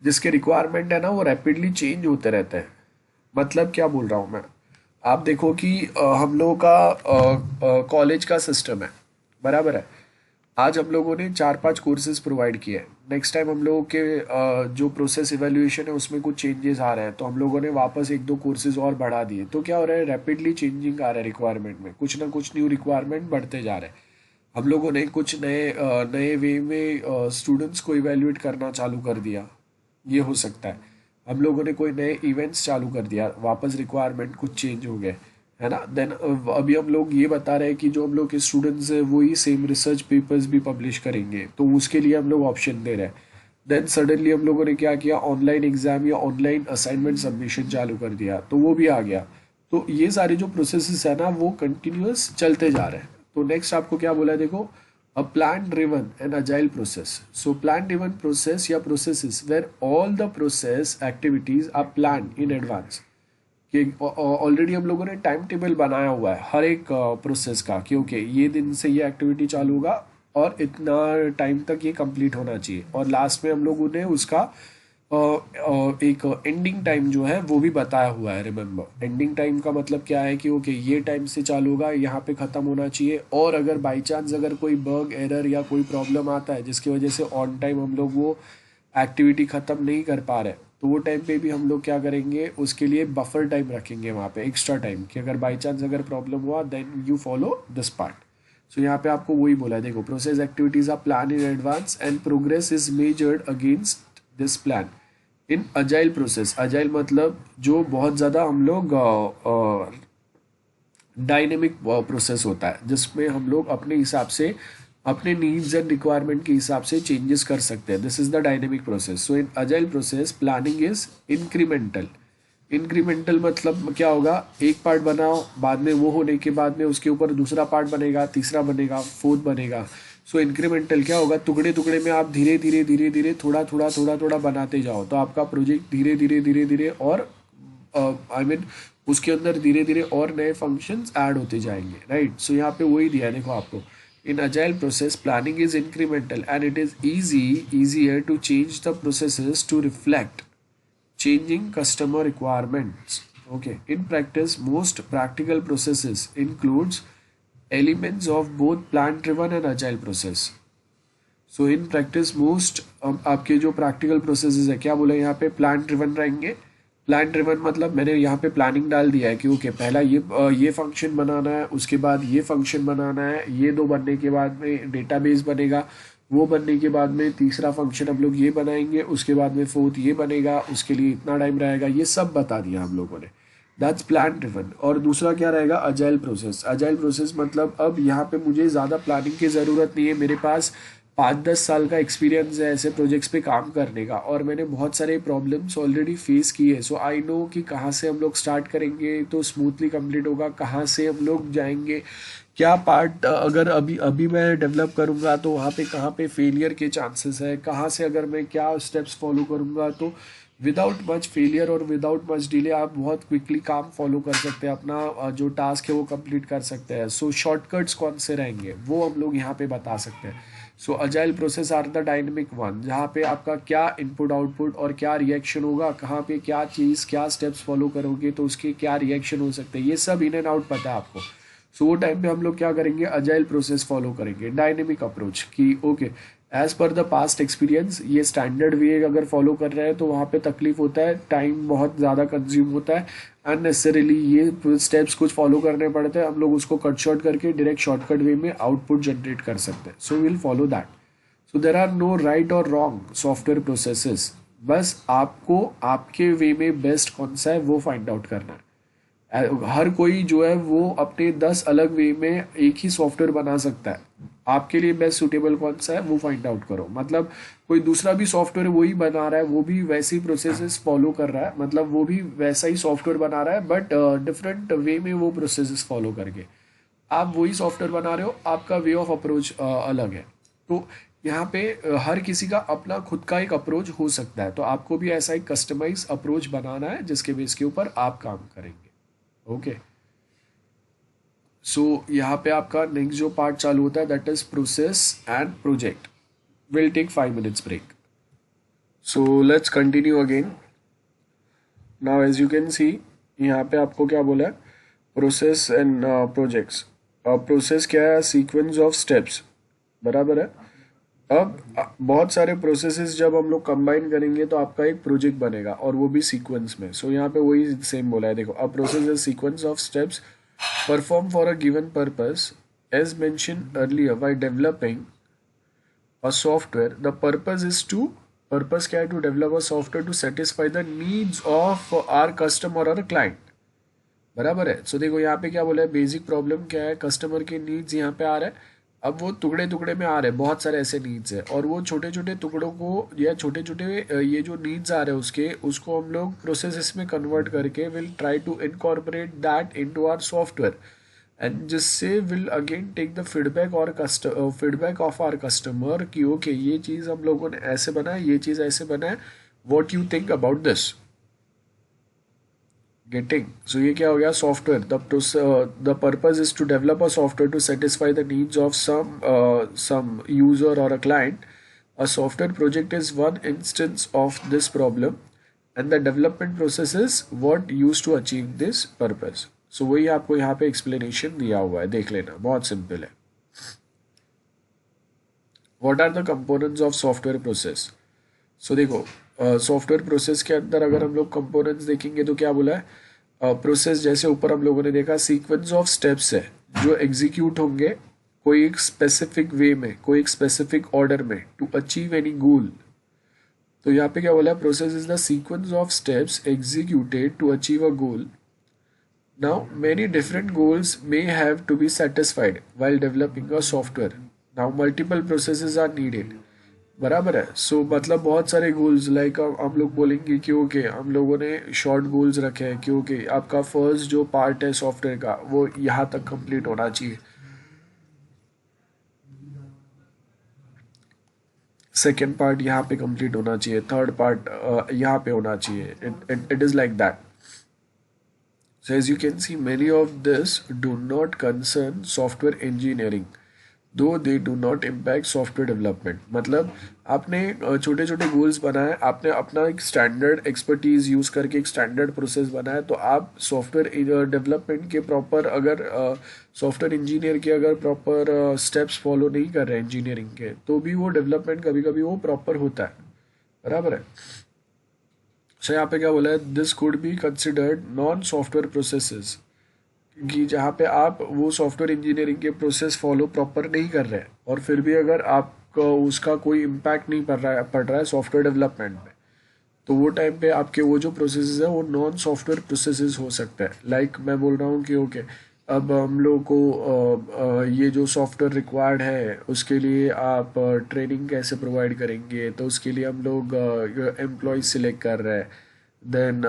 A: जिसके रिक्वायरमेंट है ना वो रैपिडली चेंज होते रहते हैं। मतलब क्या बोल रहा हूँ मैं, आप देखो कि हम लोगों का कॉलेज का सिस्टम है, बराबर है। आज हम लोगों ने 4-5 कोर्सेज प्रोवाइड किए हैं, नेक्स्ट टाइम हम लोगों के जो प्रोसेस इवैल्यूएशन है उसमें कुछ चेंजेस आ रहे हैं, तो हम लोगों ने वापस 1-2 कोर्सेज और बढ़ा दिए। तो क्या हो रहा है, रैपिडली चेंजिंग आ रहा है रिक्वायरमेंट में, कुछ ना कुछ न्यू रिक्वायरमेंट बढ़ते जा रहे हैं। हम लोगों ने कुछ नए वे में स्टूडेंट्स को इवैल्यूएट करना चालू कर दिया, ये हो सकता है। हम लोगों ने कोई नए इवेंट्स चालू कर दिया, वापस रिक्वायरमेंट कुछ चेंज हो गए, है ना। देन अभी हम लोग ये बता रहे हैं कि जो हम लोग के स्टूडेंट्स हैं वही सेम रिसर्च पेपर्स भी पब्लिश करेंगे, तो उसके लिए हम लोग ऑप्शन दे रहे हैं। देन सडनली हम लोगों ने क्या किया, ऑनलाइन एग्जाम या ऑनलाइन असाइनमेंट सबमिशन चालू कर दिया, तो वो भी आ गया। तो ये सारे जो प्रोसेसेस है ना वो कंटिन्यूअस चलते जा रहे हैं। तो नेक्स्ट आपको क्या बोला है, देखो, a plan driven and agile process. So plan driven process या processes where all the process activities are planned in advance, कि ऑलरेडी हम लोगों ने टाइम टेबल बनाया हुआ है हर एक प्रोसेस का, क्योंकि ये दिन से ये एक्टिविटी चालू होगा और इतना टाइम तक ये कंप्लीट होना चाहिए, और लास्ट में हम लोगों ने उसका एक एंडिंग टाइम जो है वो भी बताया हुआ है। रिमेंबर, एंडिंग टाइम का मतलब क्या है कि ओके ये टाइम से चालू होगा, यहाँ पे ख़त्म होना चाहिए, और अगर बाई चांस अगर कोई बग एरर या कोई प्रॉब्लम आता है जिसकी वजह से ऑन टाइम हम लोग वो एक्टिविटी ख़त्म नहीं कर पा रहे, तो वो टाइम पे भी हम लोग क्या करेंगे, उसके लिए बफर टाइम रखेंगे वहाँ पे, एक्स्ट्रा टाइम, कि अगर बाई चांस अगर प्रॉब्लम हुआ then you follow this part. So यहाँ पे आपको वही बोला है, देखो process activities are plan in advance and progress is measured against this plan in agile process. Agile मतलब जो बहुत ज़्यादा हम लोग डायनेमिक प्रोसेस होता है, जिसमें हम लोग अपने हिसाब से अपने नीड्स एंड रिक्वायरमेंट के हिसाब से चेंजेस कर सकते हैं. This is the dynamic process. So in agile process planning is incremental. Incremental मतलब क्या होगा, एक पार्ट बनाओ, बाद में वो होने के बाद में उसके ऊपर दूसरा पार्ट बनेगा, तीसरा बनेगा, फोर्थ बनेगा. सो इंक्रीमेंटल क्या होगा, टुकड़े टुकड़े में आप धीरे धीरे धीरे धीरे थोड़ा थोड़ा थोड़ा थोड़ा बनाते जाओ, तो आपका प्रोजेक्ट धीरे धीरे धीरे धीरे और आई मीन उसके अंदर धीरे धीरे और नए फंक्शंस ऐड होते जाएंगे, राइट. सो यहाँ पे वही दिया है देखो आपको, in agile process planning is incremental and it is easier to change the processes to reflect changing customer requirements. Okay, in practice most practical processes includes elements of both plant driven and agile process. So in practice most आपके जो practical processes है, क्या बोला यहाँ पे, plant driven रहेंगे. Plan driven मतलब मैंने यहाँ पे प्लानिंग डाल दिया है कि ओके पहला ये फंक्शन बनाना है, उसके बाद ये फंक्शन बनाना है, ये दो बनने के बाद में डेटाबेस बनेगा, वो बनने के बाद में तीसरा फंक्शन हम लोग ये बनाएंगे, उसके बाद में फोर्थ ये बनेगा, उसके लिए इतना टाइम रहेगा, ये सब बता दिया हम लोगों ने. That's plan driven. और दूसरा क्या रहेगा, अजाइल प्रोसेस. अजाइल प्रोसेस मतलब अब यहाँ पे मुझे ज़्यादा प्लानिंग की ज़रूरत नहीं है, मेरे पास 5-10 साल का एक्सपीरियंस है ऐसे प्रोजेक्ट्स पे काम करने का, और मैंने बहुत सारे प्रॉब्लम्स ऑलरेडी फेस किए. सो आई नो कि कहाँ से हम लोग स्टार्ट करेंगे तो स्मूथली कंप्लीट होगा, कहाँ से हम लोग जाएंगे, क्या पार्ट अगर अभी अभी मैं डेवलप करूँगा तो वहाँ पे कहाँ पे फेलियर के चांसेस है, कहाँ से अगर मैं क्या स्टेप्स फॉलो करूँगा तो विदाउट मच फेलियर और विदाउट मच डिले आप बहुत क्विकली काम फॉलो कर सकते हैं, अपना जो टास्क है वो कंप्लीट कर सकते हैं. सो शॉर्टकट्स कौन से रहेंगे वो हम लोग यहाँ पे बता सकते हैं. So agile process are the dynamic one, जहाँ पे आपका क्या इनपुट आउटपुट और क्या रिएक्शन होगा, कहाँ पे क्या चीज़ क्या स्टेप्स फॉलो करोगे तो उसके क्या रिएक्शन हो सकते हैं, ये सब इन एंड आउट पता है आपको. सो वो टाइम पे हम लोग क्या करेंगे, अजाइल प्रोसेस फॉलो करेंगे, डायनेमिक अप्रोच की okay as per the past experience. ये स्टैंडर्ड वे अगर फॉलो कर रहे हैं तो वहाँ पे तकलीफ होता है, टाइम बहुत ज़्यादा कंज्यूम होता है, अननेसेसरीली ये स्टेप्स कुछ फॉलो करने पड़ते हैं, हम लोग उसको कट शॉर्ट करके डायरेक्ट शॉर्टकट वे में आउटपुट जनरेट कर सकते हैं. So will follow that. So there are no right और रॉन्ग सॉफ्टवेयर प्रोसेसेस, बस आपको आपके वे में बेस्ट कौन सा है वो फाइंड आउट करना है. हर कोई जो है वो अपने 10 अलग वे में एक ही सॉफ्टवेयर बना सकता है, आपके लिए बेस्ट सूटेबल कौन सा है वो फाइंड आउट करो. मतलब कोई दूसरा भी सॉफ्टवेयर वही बना रहा है, वो भी वैसी प्रोसेसेस फॉलो कर रहा है, मतलब वो भी वैसा ही सॉफ्टवेयर बना रहा है बट डिफरेंट वे में वो प्रोसेसेस फॉलो करके आप वही सॉफ्टवेयर बना रहे हो, आपका वे ऑफ अप्रोच अलग है. तो यहाँ पे हर किसी का अपना खुद का एक अप्रोच हो सकता है, तो आपको भी ऐसा एक कस्टमाइज अप्रोच बनाना है जिसके बेस के ऊपर आप काम करेंगे. ओके सो यहाँ पे आपका नेक्स्ट जो पार्ट चालू होता है that is process and project. Will take 5 minutes break. So let's continue again. Now as you can see यहाँ पे आपको क्या बोला है, प्रोसेस एंड प्रोजेक्ट्स. प्रोसेस क्या है, सीक्वेंस ऑफ स्टेप्स, बराबर है. अब बहुत सारे प्रोसेसेस जब हम लोग कंबाइन करेंगे तो आपका एक प्रोजेक्ट बनेगा और वो भी सीक्वेंस में. सो यहाँ पे वही सेम बोला है, देखो a process is sequence of steps perform for a given purpose as mentioned earlier while developing a software. The purpose is to, purpose क्या है, to develop a software to satisfy the needs of our customer और client, बराबर है. सो देखो यहाँ पे क्या बोला है, बेसिक प्रॉब्लम क्या है, कस्टमर के नीड्स यहाँ पे आ रहा है. अब वो टुकड़े टुकड़े में आ रहे हैं, बहुत सारे ऐसे नीड्स है और वो छोटे छोटे टुकड़ों को या छोटे छोटे ये जो नीड्स आ रहे हैं उसके उसको हम लोग प्रोसेसेस में कन्वर्ट करके will try to incorporate that into our software and जिससे will again take the feedback और फीडबैक ऑफ आवर कस्टमर कि ओके ये चीज़ हम लोगों ने ऐसे बनाया, ये चीज़ ऐसे बनाया, what you think about this. Getting. So ये क्या हो गया, software. The purpose is to develop a software to satisfy the needs of some user और a client. A software project is one instance of this problem and the development process is what use to achieve this purpose. So वही आपको यहाँ पे explanation दिया हुआ है, देख लेना, बहुत सिंपल है. What are the components of software process. So देखो सॉफ्टवेयर प्रोसेस के अंदर अगर हम लोग कंपोनेंट्स देखेंगे तो क्या बोला है, प्रोसेस जैसे ऊपर हम लोगों ने देखा सीक्वेंस ऑफ स्टेप्स है जो एग्जीक्यूट होंगे कोई एक स्पेसिफिक वे में, कोई एक स्पेसिफिक ऑर्डर में टू अचीव एनी गोल। तो यहाँ पे क्या बोला है, process is the sequence of steps executed to achieve a goal. Now many different goals may have to be satisfied while developing a software. Now multiple processes are needed. बराबर है। सो मतलब बहुत सारे गोल्स लाइक हम लोग बोलेंगे कि okay हम लोगों ने शॉर्ट गोल्स रखे हैं कि ओके आपका फर्स्ट जो पार्ट है सॉफ्टवेयर का वो यहाँ तक कंप्लीट होना चाहिए, सेकेंड पार्ट यहाँ पे कंप्लीट होना चाहिए, थर्ड पार्ट यहाँ पे होना चाहिए। It is like that. So as you can see, many of this do not concern software engineering, though they do not impact software development. मतलब आपने छोटे छोटे गोल्स बनाए, आपने अपना एक स्टैंडर्ड एक्सपर्टीज यूज़ करके एक स्टैंडर्ड प्रोसेस बनाया, तो आप सॉफ्टवेयर डेवलपमेंट के प्रॉपर अगर सॉफ्टवेयर इंजीनियर के अगर प्रॉपर स्टेप्स फॉलो नहीं कर रहे हैं इंजीनियरिंग के, तो भी वो डेवलपमेंट कभी कभी वो प्रॉपर होता है। बराबर है। सो यहाँ पे क्या बोला है, this could be considered non software processes, कि जहाँ पे आप वो सॉफ्टवेयर इंजीनियरिंग के प्रोसेस फॉलो प्रॉपर नहीं कर रहे हैं और फिर भी अगर आपको उसका कोई इम्पैक्ट नहीं पड़ रहा है सॉफ्टवेयर डेवलपमेंट में, तो वो टाइम पे आपके वो जो प्रोसेसेस है वो नॉन सॉफ्टवेयर प्रोसेसेस हो सकते हैं। लाइक मैं बोल रहा हूँ कि ओके अब हम लोग को ये जो सॉफ्टवेयर रिक्वायर्ड है उसके लिए आप ट्रेनिंग कैसे प्रोवाइड करेंगे, तो उसके लिए हम लोग एम्प्लॉयज सिलेक्ट कर रहे हैं। देन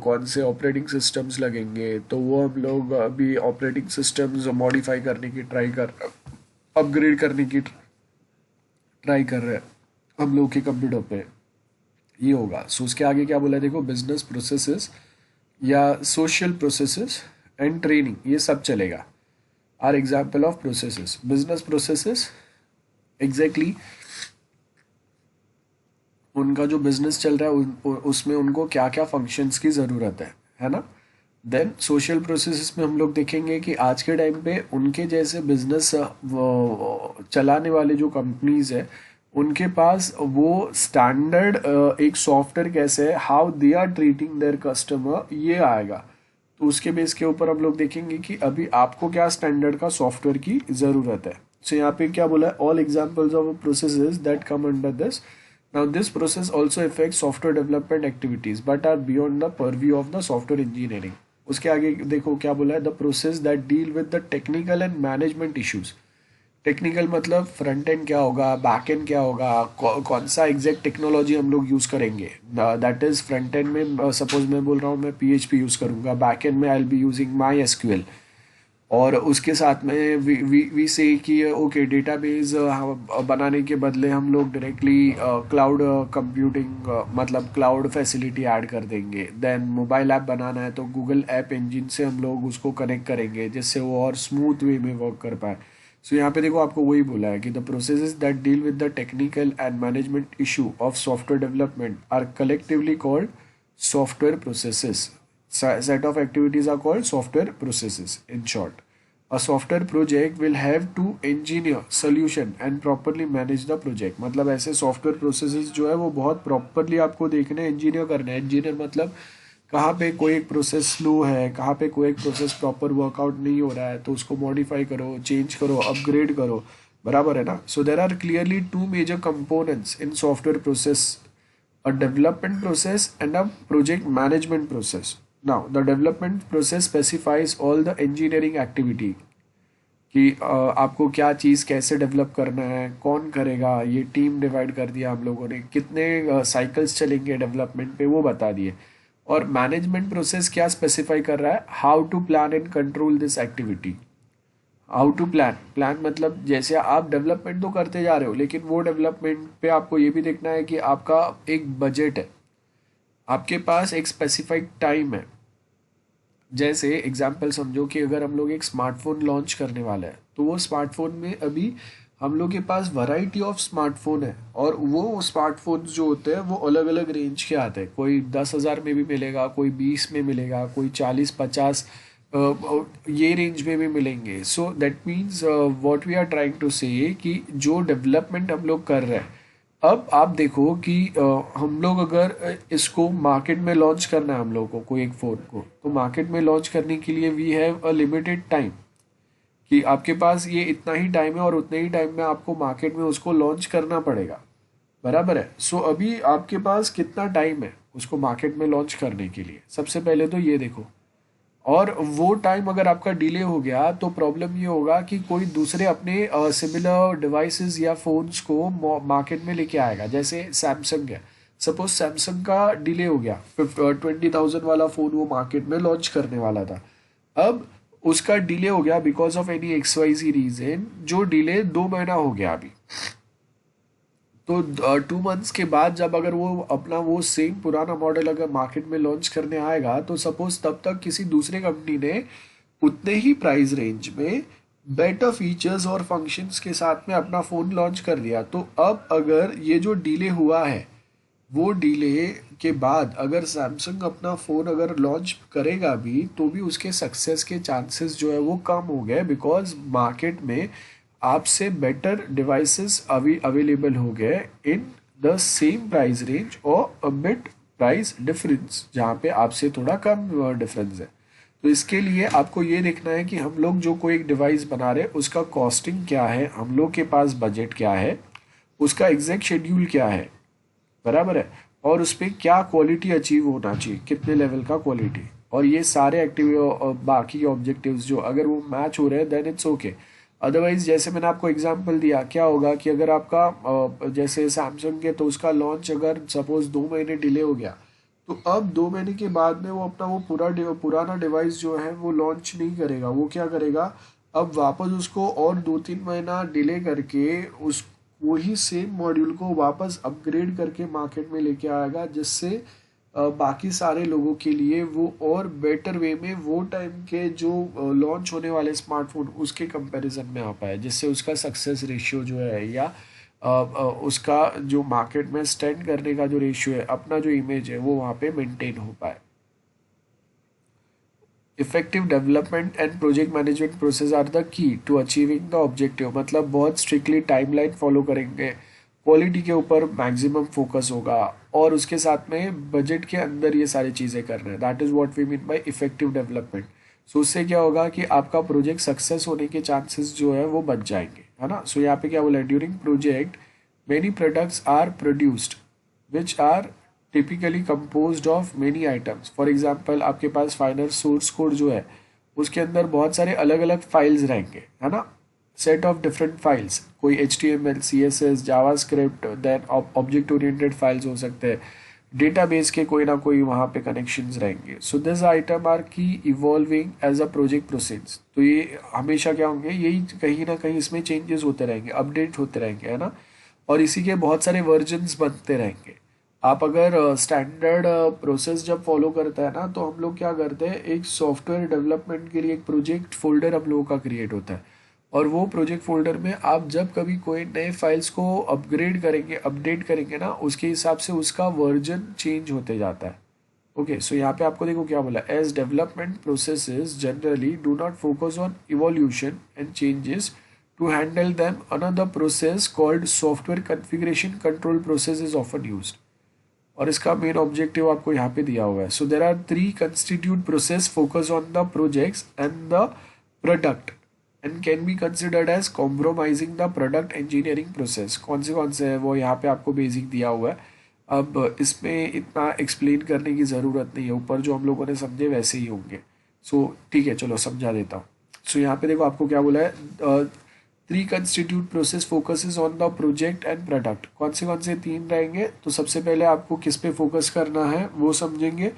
A: कौन से ऑपरेटिंग सिस्टम्स लगेंगे, तो वो हम लोग अभी ऑपरेटिंग सिस्टम्स मॉडिफाई करने की अपग्रेड करने की ट्राई कर रहे हैं हम लोग के कंप्यूटर पे। ये होगा। सो उसके आगे क्या बोला है देखो, बिजनेस प्रोसेसेस या सोशल प्रोसेसेस एंड ट्रेनिंग, ये सब चलेगा। Are example of processes, business processes exactly उनका जो बिजनेस चल रहा है उसमें उनको क्या क्या फंक्शंस की ज़रूरत है ना। देन सोशल प्रोसेसेस में हम लोग देखेंगे कि आज के टाइम पे उनके जैसे बिजनेस चलाने वाले जो कंपनीज है उनके पास वो स्टैंडर्ड एक सॉफ्टवेयर कैसे है, how they are treating their customer, ये आएगा। तो उसके बेस के ऊपर हम लोग देखेंगे कि अभी आपको क्या स्टैंडर्ड का सॉफ्टवेयर की ज़रूरत है। सो यहाँ पे क्या बोला है, all examples of processes that come under this. Now this process also effect software development activities but are beyond the purview of the software engineering. उसके आगे देखो क्या बोला है, the process that deal with the technical and management issues. Technical मतलब front end क्या होगा, back and क्या होगा, कौन सा एग्जैक्ट टेक्नोलॉजी हम लोग यूज़ करेंगे। दैट इज़ फ्रंट एंड में सपोज मैं बोल रहा हूँ मैं PHP यूज़ करूँगा, बैक एंड में I will be using MySQL। और उसके साथ में वी से कि ओके डेटाबेस बनाने के बदले हम लोग डायरेक्टली क्लाउड कंप्यूटिंग मतलब क्लाउड फैसिलिटी ऐड कर देंगे। देन मोबाइल ऐप बनाना है तो गूगल ऐप इंजन से हम लोग उसको कनेक्ट करेंगे जिससे वो और स्मूथ वे में वर्क कर पाए। सो यहाँ पे देखो आपको वही बोला है कि the processes that deal with the technical and management issue of software development are collectively called software processes. Set of activities are called software processes. In short, a software project will have to engineer solution and properly manage the project. मतलब ऐसे software processes जो है वो बहुत properly आपको देखने हैं, engineer करना है। engineer मतलब कहाँ पे कोई एक प्रोसेस स्लो है, कहाँ पे कोई एक प्रोसेस प्रॉपर वर्कआउट नहीं हो रहा है, तो उसको मॉडिफाई करो, चेंज करो, अपग्रेड करो। बराबर है ना। So there are clearly two major components in software process, a development process and a project management process. Now, the development process specifies all the engineering activity कि आपको क्या चीज़ कैसे डेवलप करना है, कौन करेगा, ये टीम डिवाइड कर दिया हम लोगों ने, कितने साइकिल्स चलेंगे डेवलपमेंट पे वो बता दिए। और मैनेजमेंट प्रोसेस क्या स्पेसिफाई कर रहा है, how to plan and control this activity. How to plan मतलब जैसे आप डेवलपमेंट तो करते जा रहे हो लेकिन वो डेवलपमेंट पे आपको ये भी देखना है कि आपका एक बजट है, आपके पास एक स्पेसिफाइड टाइम है। जैसे एग्जांपल समझो कि अगर हम लोग एक स्मार्टफोन लॉन्च करने वाला है तो वो स्मार्टफोन में अभी हम लोग के पास वैरायटी ऑफ स्मार्टफोन है और वो स्मार्टफोन जो होते हैं वो अलग अलग रेंज के आते हैं। कोई 10,000 में भी मिलेगा, कोई 20 में मिलेगा, कोई 40-50 ये रेंज में भी मिलेंगे। So that means what we are trying to say कि जो डेवलपमेंट हम लोग कर रहे हैं अब आप देखो कि हम लोग अगर इसको मार्केट में लॉन्च करना है हम लोगों को कोई एक फ़ोन को, तो मार्केट में लॉन्च करने के लिए we have a limited time, कि आपके पास ये इतना ही टाइम है और उतने ही टाइम में आपको मार्केट में उसको लॉन्च करना पड़ेगा। बराबर है। सो अभी आपके पास कितना टाइम है उसको मार्केट में लॉन्च करने के लिए, सबसे पहले तो ये देखो। और वो टाइम अगर आपका डिले हो गया तो प्रॉब्लम ये होगा कि कोई दूसरे अपने सिमिलर डिवाइसेस या फोन्स को मार्केट में लेके आएगा। जैसे सैमसंग है, सपोज सैमसंग का डिले हो गया, 20,000 वाला फ़ोन वो मार्केट में लॉन्च करने वाला था। अब उसका डिले हो गया because of any XYZ reason, जो डिले 2 महीना हो गया अभी। तो 2 मंथ्स के बाद जब अगर वो अपना वो सेम पुराना मॉडल अगर मार्केट में लॉन्च करने आएगा, तो सपोज तब तक किसी दूसरे कंपनी ने उतने ही प्राइस रेंज में बेटर फीचर्स और फंक्शंस के साथ में अपना फ़ोन लॉन्च कर दिया। तो अब अगर ये जो डिले हुआ है, वो डिले के बाद अगर सैमसंग अपना फ़ोन अगर लॉन्च करेगा भी, तो भी उसके सक्सेस के चांसेस जो है वो कम हो गए, बिकॉज मार्केट में आपसे बेटर डिवाइसेस अवेलेबल हो गए in the same price range और अ बिट प्राइस डिफरेंस, जहाँ पे आपसे थोड़ा कम डिफरेंस है। तो इसके लिए आपको ये देखना है कि हम लोग जो कोई एक डिवाइस बना रहे हैं उसका कॉस्टिंग क्या है, हम लोग के पास बजट क्या है, उसका एग्जैक्ट शेड्यूल क्या है, बराबर है, और उस पर क्या क्वालिटी अचीव होना चाहिए, कितने लेवल का क्वालिटी, और ये सारे बाकी ऑब्जेक्टिव्स जो अगर वो मैच हो रहे हैं देन इट्स ओके। अदरवाइज जैसे मैंने आपको एग्जांपल दिया, क्या होगा कि अगर आपका जैसे सैमसंग के, तो उसका लॉन्च अगर सपोज 2 महीने डिले हो गया, तो अब 2 महीने के बाद में वो अपना वो पुराना डिवाइस जो है वो लॉन्च नहीं करेगा। वो क्या करेगा, अब वापस उसको और 2-3 महीना डिले करके उस वही सेम मॉड्यूल को वापस अपग्रेड करके मार्केट में लेके आएगा, जिससे बाकी सारे लोगों के लिए वो और बेटर वे में वो टाइम के जो लॉन्च होने वाले स्मार्टफोन उसके कंपैरिजन में आ पाए, जिससे उसका सक्सेस रेशियो जो है या उसका जो मार्केट में स्टैंड करने का जो रेशियो है, अपना जो इमेज है, वो वहाँ पे मेंटेन हो पाए। Effective development and project management process are the key to achieving the objective, मतलब बहुत स्ट्रिक्टली टाइमलाइन फॉलो करेंगे, क्वालिटी के ऊपर मैक्सिमम फोकस होगा, और उसके साथ में बजट के अंदर ये सारी चीज़ें करना है। That is what we mean by effective development. So उससे क्या होगा कि आपका प्रोजेक्ट सक्सेस होने के चांसेस जो है वो बच जाएंगे, है ना। सो यहाँ पे क्या बोला है, during project many products are produced which are typically composed of many items. For example आपके पास फाइनल सोर्स कोड जो है उसके अंदर बहुत सारे अलग अलग फाइल्स रहेंगे, है ना, सेट ऑफ डिफरेंट फाइल्स, कोई HTML CSS JavaScript, then object oriented files हो सकते हैं, डेटाबेस के कोई ना कोई वहाँ पे कनेक्शंस रहेंगे। So this item are key evolving as a project process. तो ये हमेशा क्या होंगे, यही कहीं ना कहीं इसमें चेंजेस होते रहेंगे, अपडेट होते रहेंगे, है ना, और इसी के बहुत सारे वर्जन्स बनते रहेंगे। आप अगर स्टैंडर्ड प्रोसेस जब फॉलो करता है ना, तो हम लोग क्या करते हैं, एक सॉफ्टवेयर डेवलपमेंट के लिए एक प्रोजेक्ट फोल्डर हम लोगों का क्रिएट होता है, और वो प्रोजेक्ट फोल्डर में आप जब कभी कोई नए फाइल्स को अपग्रेड करेंगे, अपडेट करेंगे ना, उसके हिसाब से उसका वर्जन चेंज होते जाता है। ओके, सो यहाँ पे आपको देखो क्या बोला, as development processes generally do not focus on evolution and changes to handle them, another process called software configuration control process is often used. और इसका मेन ऑब्जेक्टिव आपको यहाँ पे दिया हुआ है। So there are 3 constitute process focus on the projects and the product and can be considered as compromising the product engineering process. कौन से है वो यहाँ पे आपको बेसिक दिया हुआ है। अब इसमें इतना एक्सप्लेन करने की ज़रूरत नहीं है, ऊपर जो हम लोगों ने समझे वैसे ही होंगे। सो ठीक है, चलो समझा देता हूँ। सो यहाँ पे देखो आपको क्या बोला है, 3 constitute process focuses on the project and product. कौन से 3 रहेंगे, तो सबसे पहले आपको किस पे फोकस करना है वो समझेंगे।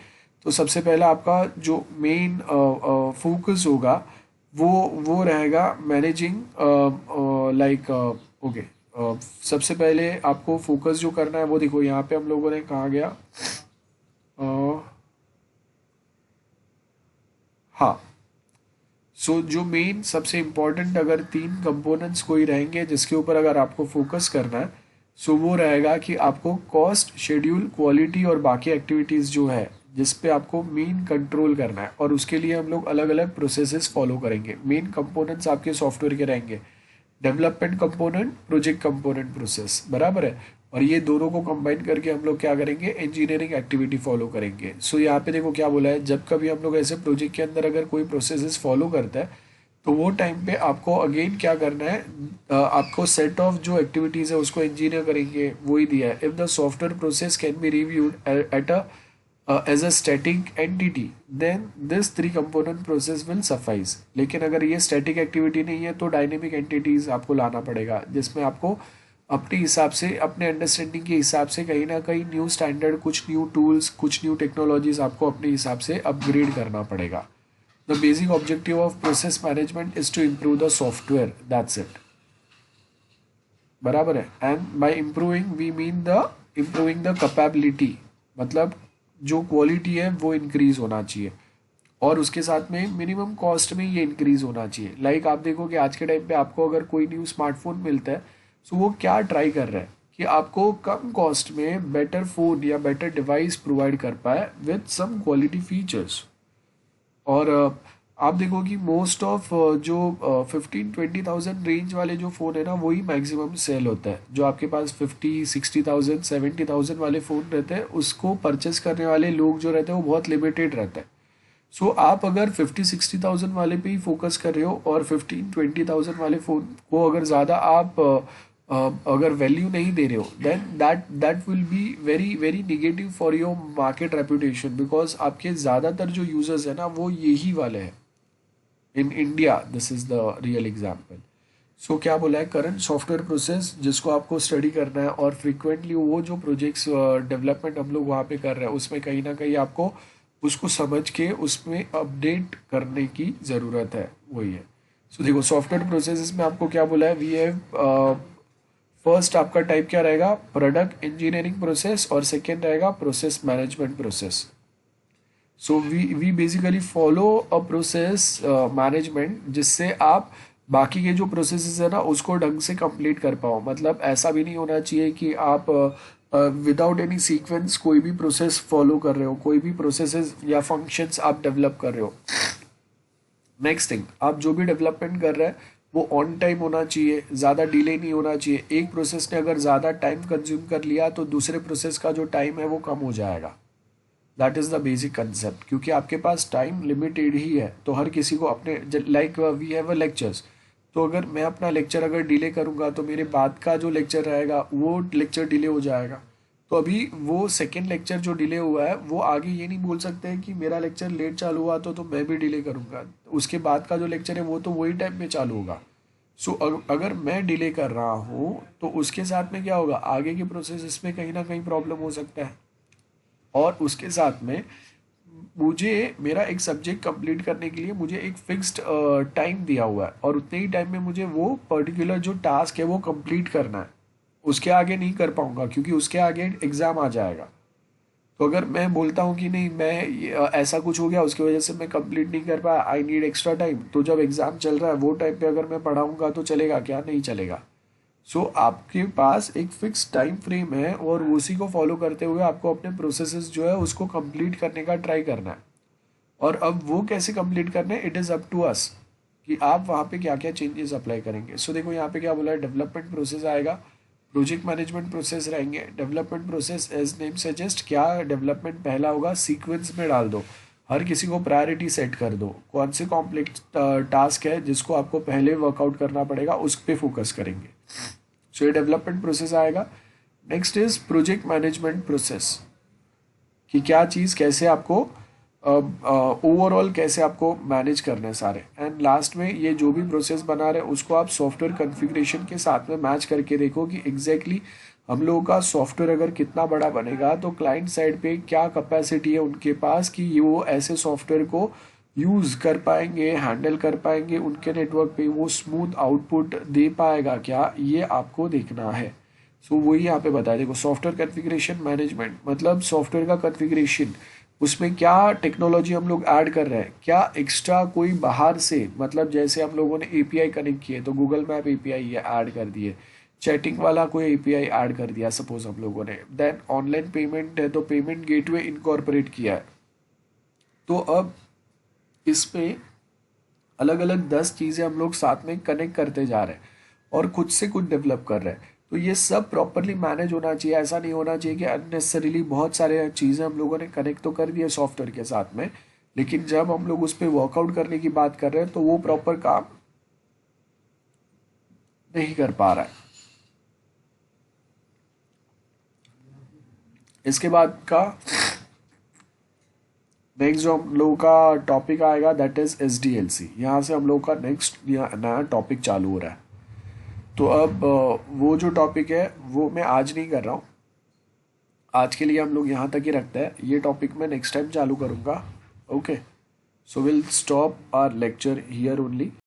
A: तो सबसे पहला आपका जो मेन फोकस होगा वो रहेगा मैनेजिंग, लाइक ओके, सबसे पहले आपको फोकस जो करना है वो देखो यहाँ पे हम लोगों ने कहा गया, हाँ। सो जो मेन सबसे इम्पोर्टेंट अगर 3 कंपोनेंट्स कोई रहेंगे जिसके ऊपर अगर आपको फोकस करना है, सो वो रहेगा कि आपको कॉस्ट, शेड्यूल, क्वालिटी और बाकी एक्टिविटीज़ जो है जिस पे आपको मेन कंट्रोल करना है, और उसके लिए हम लोग अलग अलग प्रोसेसेस फॉलो करेंगे। मेन कंपोनेंट्स आपके सॉफ्टवेयर के रहेंगे development component, project component, process, बराबर है। और ये दोनों को कंबाइन करके हम लोग क्या करेंगे, इंजीनियरिंग एक्टिविटी फॉलो करेंगे। सो यहाँ पे देखो क्या बोला है, जब कभी हम लोग ऐसे प्रोजेक्ट के अंदर अगर कोई प्रोसेसेस फॉलो करता है तो वो टाइम पे आपको अगेन क्या करना है, आपको सेट ऑफ जो एक्टिविटीज़ है उसको इंजीनियर करेंगे, वही दिया है। If the software process can be reviewed at a as a static entity then this three component process will suffice. लेकिन अगर ये स्टैटिक एक्टिविटी नहीं है तो डायनेमिक एंटिटीज़ आपको लाना पड़ेगा, जिसमें आपको अपने हिसाब से, अपने अंडरस्टैंडिंग के हिसाब से कहीं ना कहीं न्यू स्टैंडर्ड, कुछ न्यू टूल्स, कुछ न्यू टेक्नोलॉजीज आपको अपने हिसाब से अपग्रेड करना पड़ेगा। The basic objective of process management is to improve the software, that's it. बराबर है। And by improving we mean the improving the capability, मतलब जो क्वालिटी है वो इंक्रीज होना चाहिए, और उसके साथ में मिनिमम कॉस्ट में ये इंक्रीज होना चाहिए। लाइक आप देखो कि आज के टाइम पे आपको अगर कोई न्यू स्मार्टफोन मिलता है तो वो क्या ट्राई कर रहा है कि आपको कम कॉस्ट में बेटर फोन या बेटर डिवाइस प्रोवाइड कर पाए विद सम क्वालिटी फीचर्स। और आप देखो कि मोस्ट ऑफ जो 15-20,000 रेंज वाले जो फ़ोन है ना, वही मैक्सिमम सेल होता है। जो आपके पास 50-60,000 70,000 वाले फ़ोन रहते हैं, उसको परचेस करने वाले लोग जो रहते हैं वो बहुत लिमिटेड रहता है। सो आप अगर 50-60,000 वाले पे ही फोकस कर रहे हो और 15-20,000 वाले फ़ोन को अगर ज़्यादा आप अगर वैल्यू नहीं दे रहे हो, then that will be very very negative for your market reputation, because आपके ज़्यादातर जो यूजर्स है ना वो यही वाले हैं in India. This is the real example. So क्या बोला है, करंट सॉफ्टवेयर प्रोसेस जिसको आपको स्टडी करना है, और फ्रिक्वेंटली वो जो प्रोजेक्ट्स डेवलपमेंट हम लोग वहाँ पे कर रहे हैं उसमें कहीं ना कहीं आपको उसको समझ के उसमें अपडेट करने की ज़रूरत है, वही है। सो देखो सॉफ्टवेयर प्रोसेस में आपको क्या बोला है, वी हैव फर्स्ट आपका टाइप क्या रहेगा, प्रोडक्ट इंजीनियरिंग प्रोसेस, और सेकेंड रहेगा process management process. So we basically follow a process management, जिससे आप बाकी के जो प्रोसेसेस है ना उसको ढंग से कंप्लीट कर पाओ। मतलब ऐसा भी नहीं होना चाहिए कि आप विदाउट एनी सीक्वेंस कोई भी प्रोसेस फॉलो कर रहे हो, कोई भी प्रोसेसेस या फंक्शंस आप डेवलप कर रहे हो। नेक्स्ट थिंग, आप जो भी डेवलपमेंट कर रहे हैं वो ऑन टाइम होना चाहिए, ज़्यादा डिले नहीं होना चाहिए। एक प्रोसेस ने अगर ज़्यादा टाइम कंज्यूम कर लिया तो दूसरे प्रोसेस का जो टाइम है वो कम हो जाएगा। That is the basic concept, क्योंकि आपके पास टाइम लिमिटेड ही है। तो हर किसी को अपने, like we have a lectures, तो अगर मैं अपना लेक्चर अगर डिले करूँगा तो मेरे बाद का जो लेक्चर रहेगा वो लेक्चर डिले हो जाएगा। तो अभी वो सेकेंड लेक्चर जो डिले हुआ है वो आगे ये नहीं बोल सकते हैं कि मेरा लेक्चर लेट चालू हुआ तो मैं भी डिले करूँगा, उसके बाद का जो लेक्चर है वो तो वही टाइम में चालू होगा। सो अगर मैं डिले कर रहा हूँ तो उसके साथ में क्या होगा, आगे के प्रोसेस इसमें कहीं ना कहीं प्रॉब्लम हो सकता है। और उसके साथ में मुझे मेरा एक सब्जेक्ट कंप्लीट करने के लिए मुझे एक फिक्स्ड टाइम दिया हुआ है, और उतने ही टाइम में मुझे वो पर्टिकुलर जो टास्क है वो कंप्लीट करना है। उसके आगे नहीं कर पाऊंगा क्योंकि उसके आगे एग्ज़ाम आ जाएगा। तो अगर मैं बोलता हूँ कि नहीं, ऐसा कुछ हो गया उसकी वजह से मैं कंप्लीट नहीं कर पाया, आई नीड एक्स्ट्रा टाइम, तो जब एग्ज़ाम चल रहा है वो टाइम पे अगर मैं पढ़ाऊँगा तो चलेगा क्या, नहीं चलेगा। सो आपके पास एक फिक्स टाइम फ्रेम है और उसी को फॉलो करते हुए आपको अपने प्रोसेसेस जो है उसको कंप्लीट करने का ट्राई करना है। और अब वो कैसे कंप्लीट करना है, it is up to us कि आप वहाँ पे क्या क्या चेंजेस अप्लाई करेंगे। सो देखो यहाँ पे क्या बोला है, डेवलपमेंट प्रोसेस आएगा, प्रोजेक्ट मैनेजमेंट प्रोसेस रहेंगे। Development process as name suggest, क्या डेवलपमेंट पहला होगा, सीक्वेंस में डाल दो, हर किसी को प्रायोरिटी सेट कर दो, कौन से कॉम्प्लेक्स टास्क है जिसको आपको पहले वर्कआउट करना पड़ेगा उस पर फोकस करेंगे। सो ये डेवलपमेंट प्रोसेस आएगा। Next is project management process, कि क्या चीज़ कैसे आपको ओवरऑल कैसे आपको मैनेज करना है सारे। एंड लास्ट में ये जो भी प्रोसेस बना रहे उसको आप सॉफ्टवेयर कॉन्फ़िगरेशन के साथ में मैच करके देखो कि एग्जैक्टली हम लोगों का सॉफ्टवेयर अगर कितना बड़ा बनेगा तो क्लाइंट साइड पे क्या कैपेसिटी है उनके पास कि ये वो ऐसे सॉफ्टवेयर को यूज़ कर पाएंगे, हैंडल कर पाएंगे, उनके नेटवर्क पे वो स्मूथ आउटपुट दे पाएगा क्या, ये आपको देखना है। सो वही यहाँ पे बताया, देखो सॉफ्टवेयर कॉन्फ़िगरेशन मैनेजमेंट मतलब सॉफ्टवेयर का कॉन्फ़िगरेशन, उसमें क्या टेक्नोलॉजी हम लोग ऐड कर रहे हैं, क्या एक्स्ट्रा कोई बाहर से, मतलब जैसे हम लोगों ने एपीआई कनेक्ट किए तो गूगल मैप एपीआई ऐड कर दिए, चैटिंग वाला कोई एपीआई ऐड कर दिया सपोज हम लोगों ने, देन ऑनलाइन पेमेंट है तो पेमेंट गेटवे इनकॉर्पोरेट किया है। तो अब इसमें अलग अलग 10 चीज़ें हम लोग साथ में कनेक्ट करते जा रहे हैं और खुद से कुछ डेवलप कर रहे हैं। तो ये सब प्रॉपरली मैनेज होना चाहिए। ऐसा नहीं होना चाहिए कि अननेसेसरीली बहुत सारे चीज़ें हम लोगों ने कनेक्ट तो कर दिए सॉफ्टवेयर के साथ में, लेकिन जब हम लोग उस पर वर्कआउट करने की बात कर रहे हैं तो वो प्रॉपर काम नहीं कर पा रहा है। इसके बाद का नेक्स्ट जो हम लोगों का टॉपिक आएगा दैट इज SDLC। यहाँ से हम लोगों का नेक्स्ट नया टॉपिक चालू हो रहा है। तो अब वो जो टॉपिक है वो मैं आज नहीं कर रहा हूँ, आज के लिए हम लोग यहाँ तक ही रखते हैं। ये टॉपिक मैं नेक्स्ट टाइम चालू करूँगा। Okay, so will stop our lecture here only.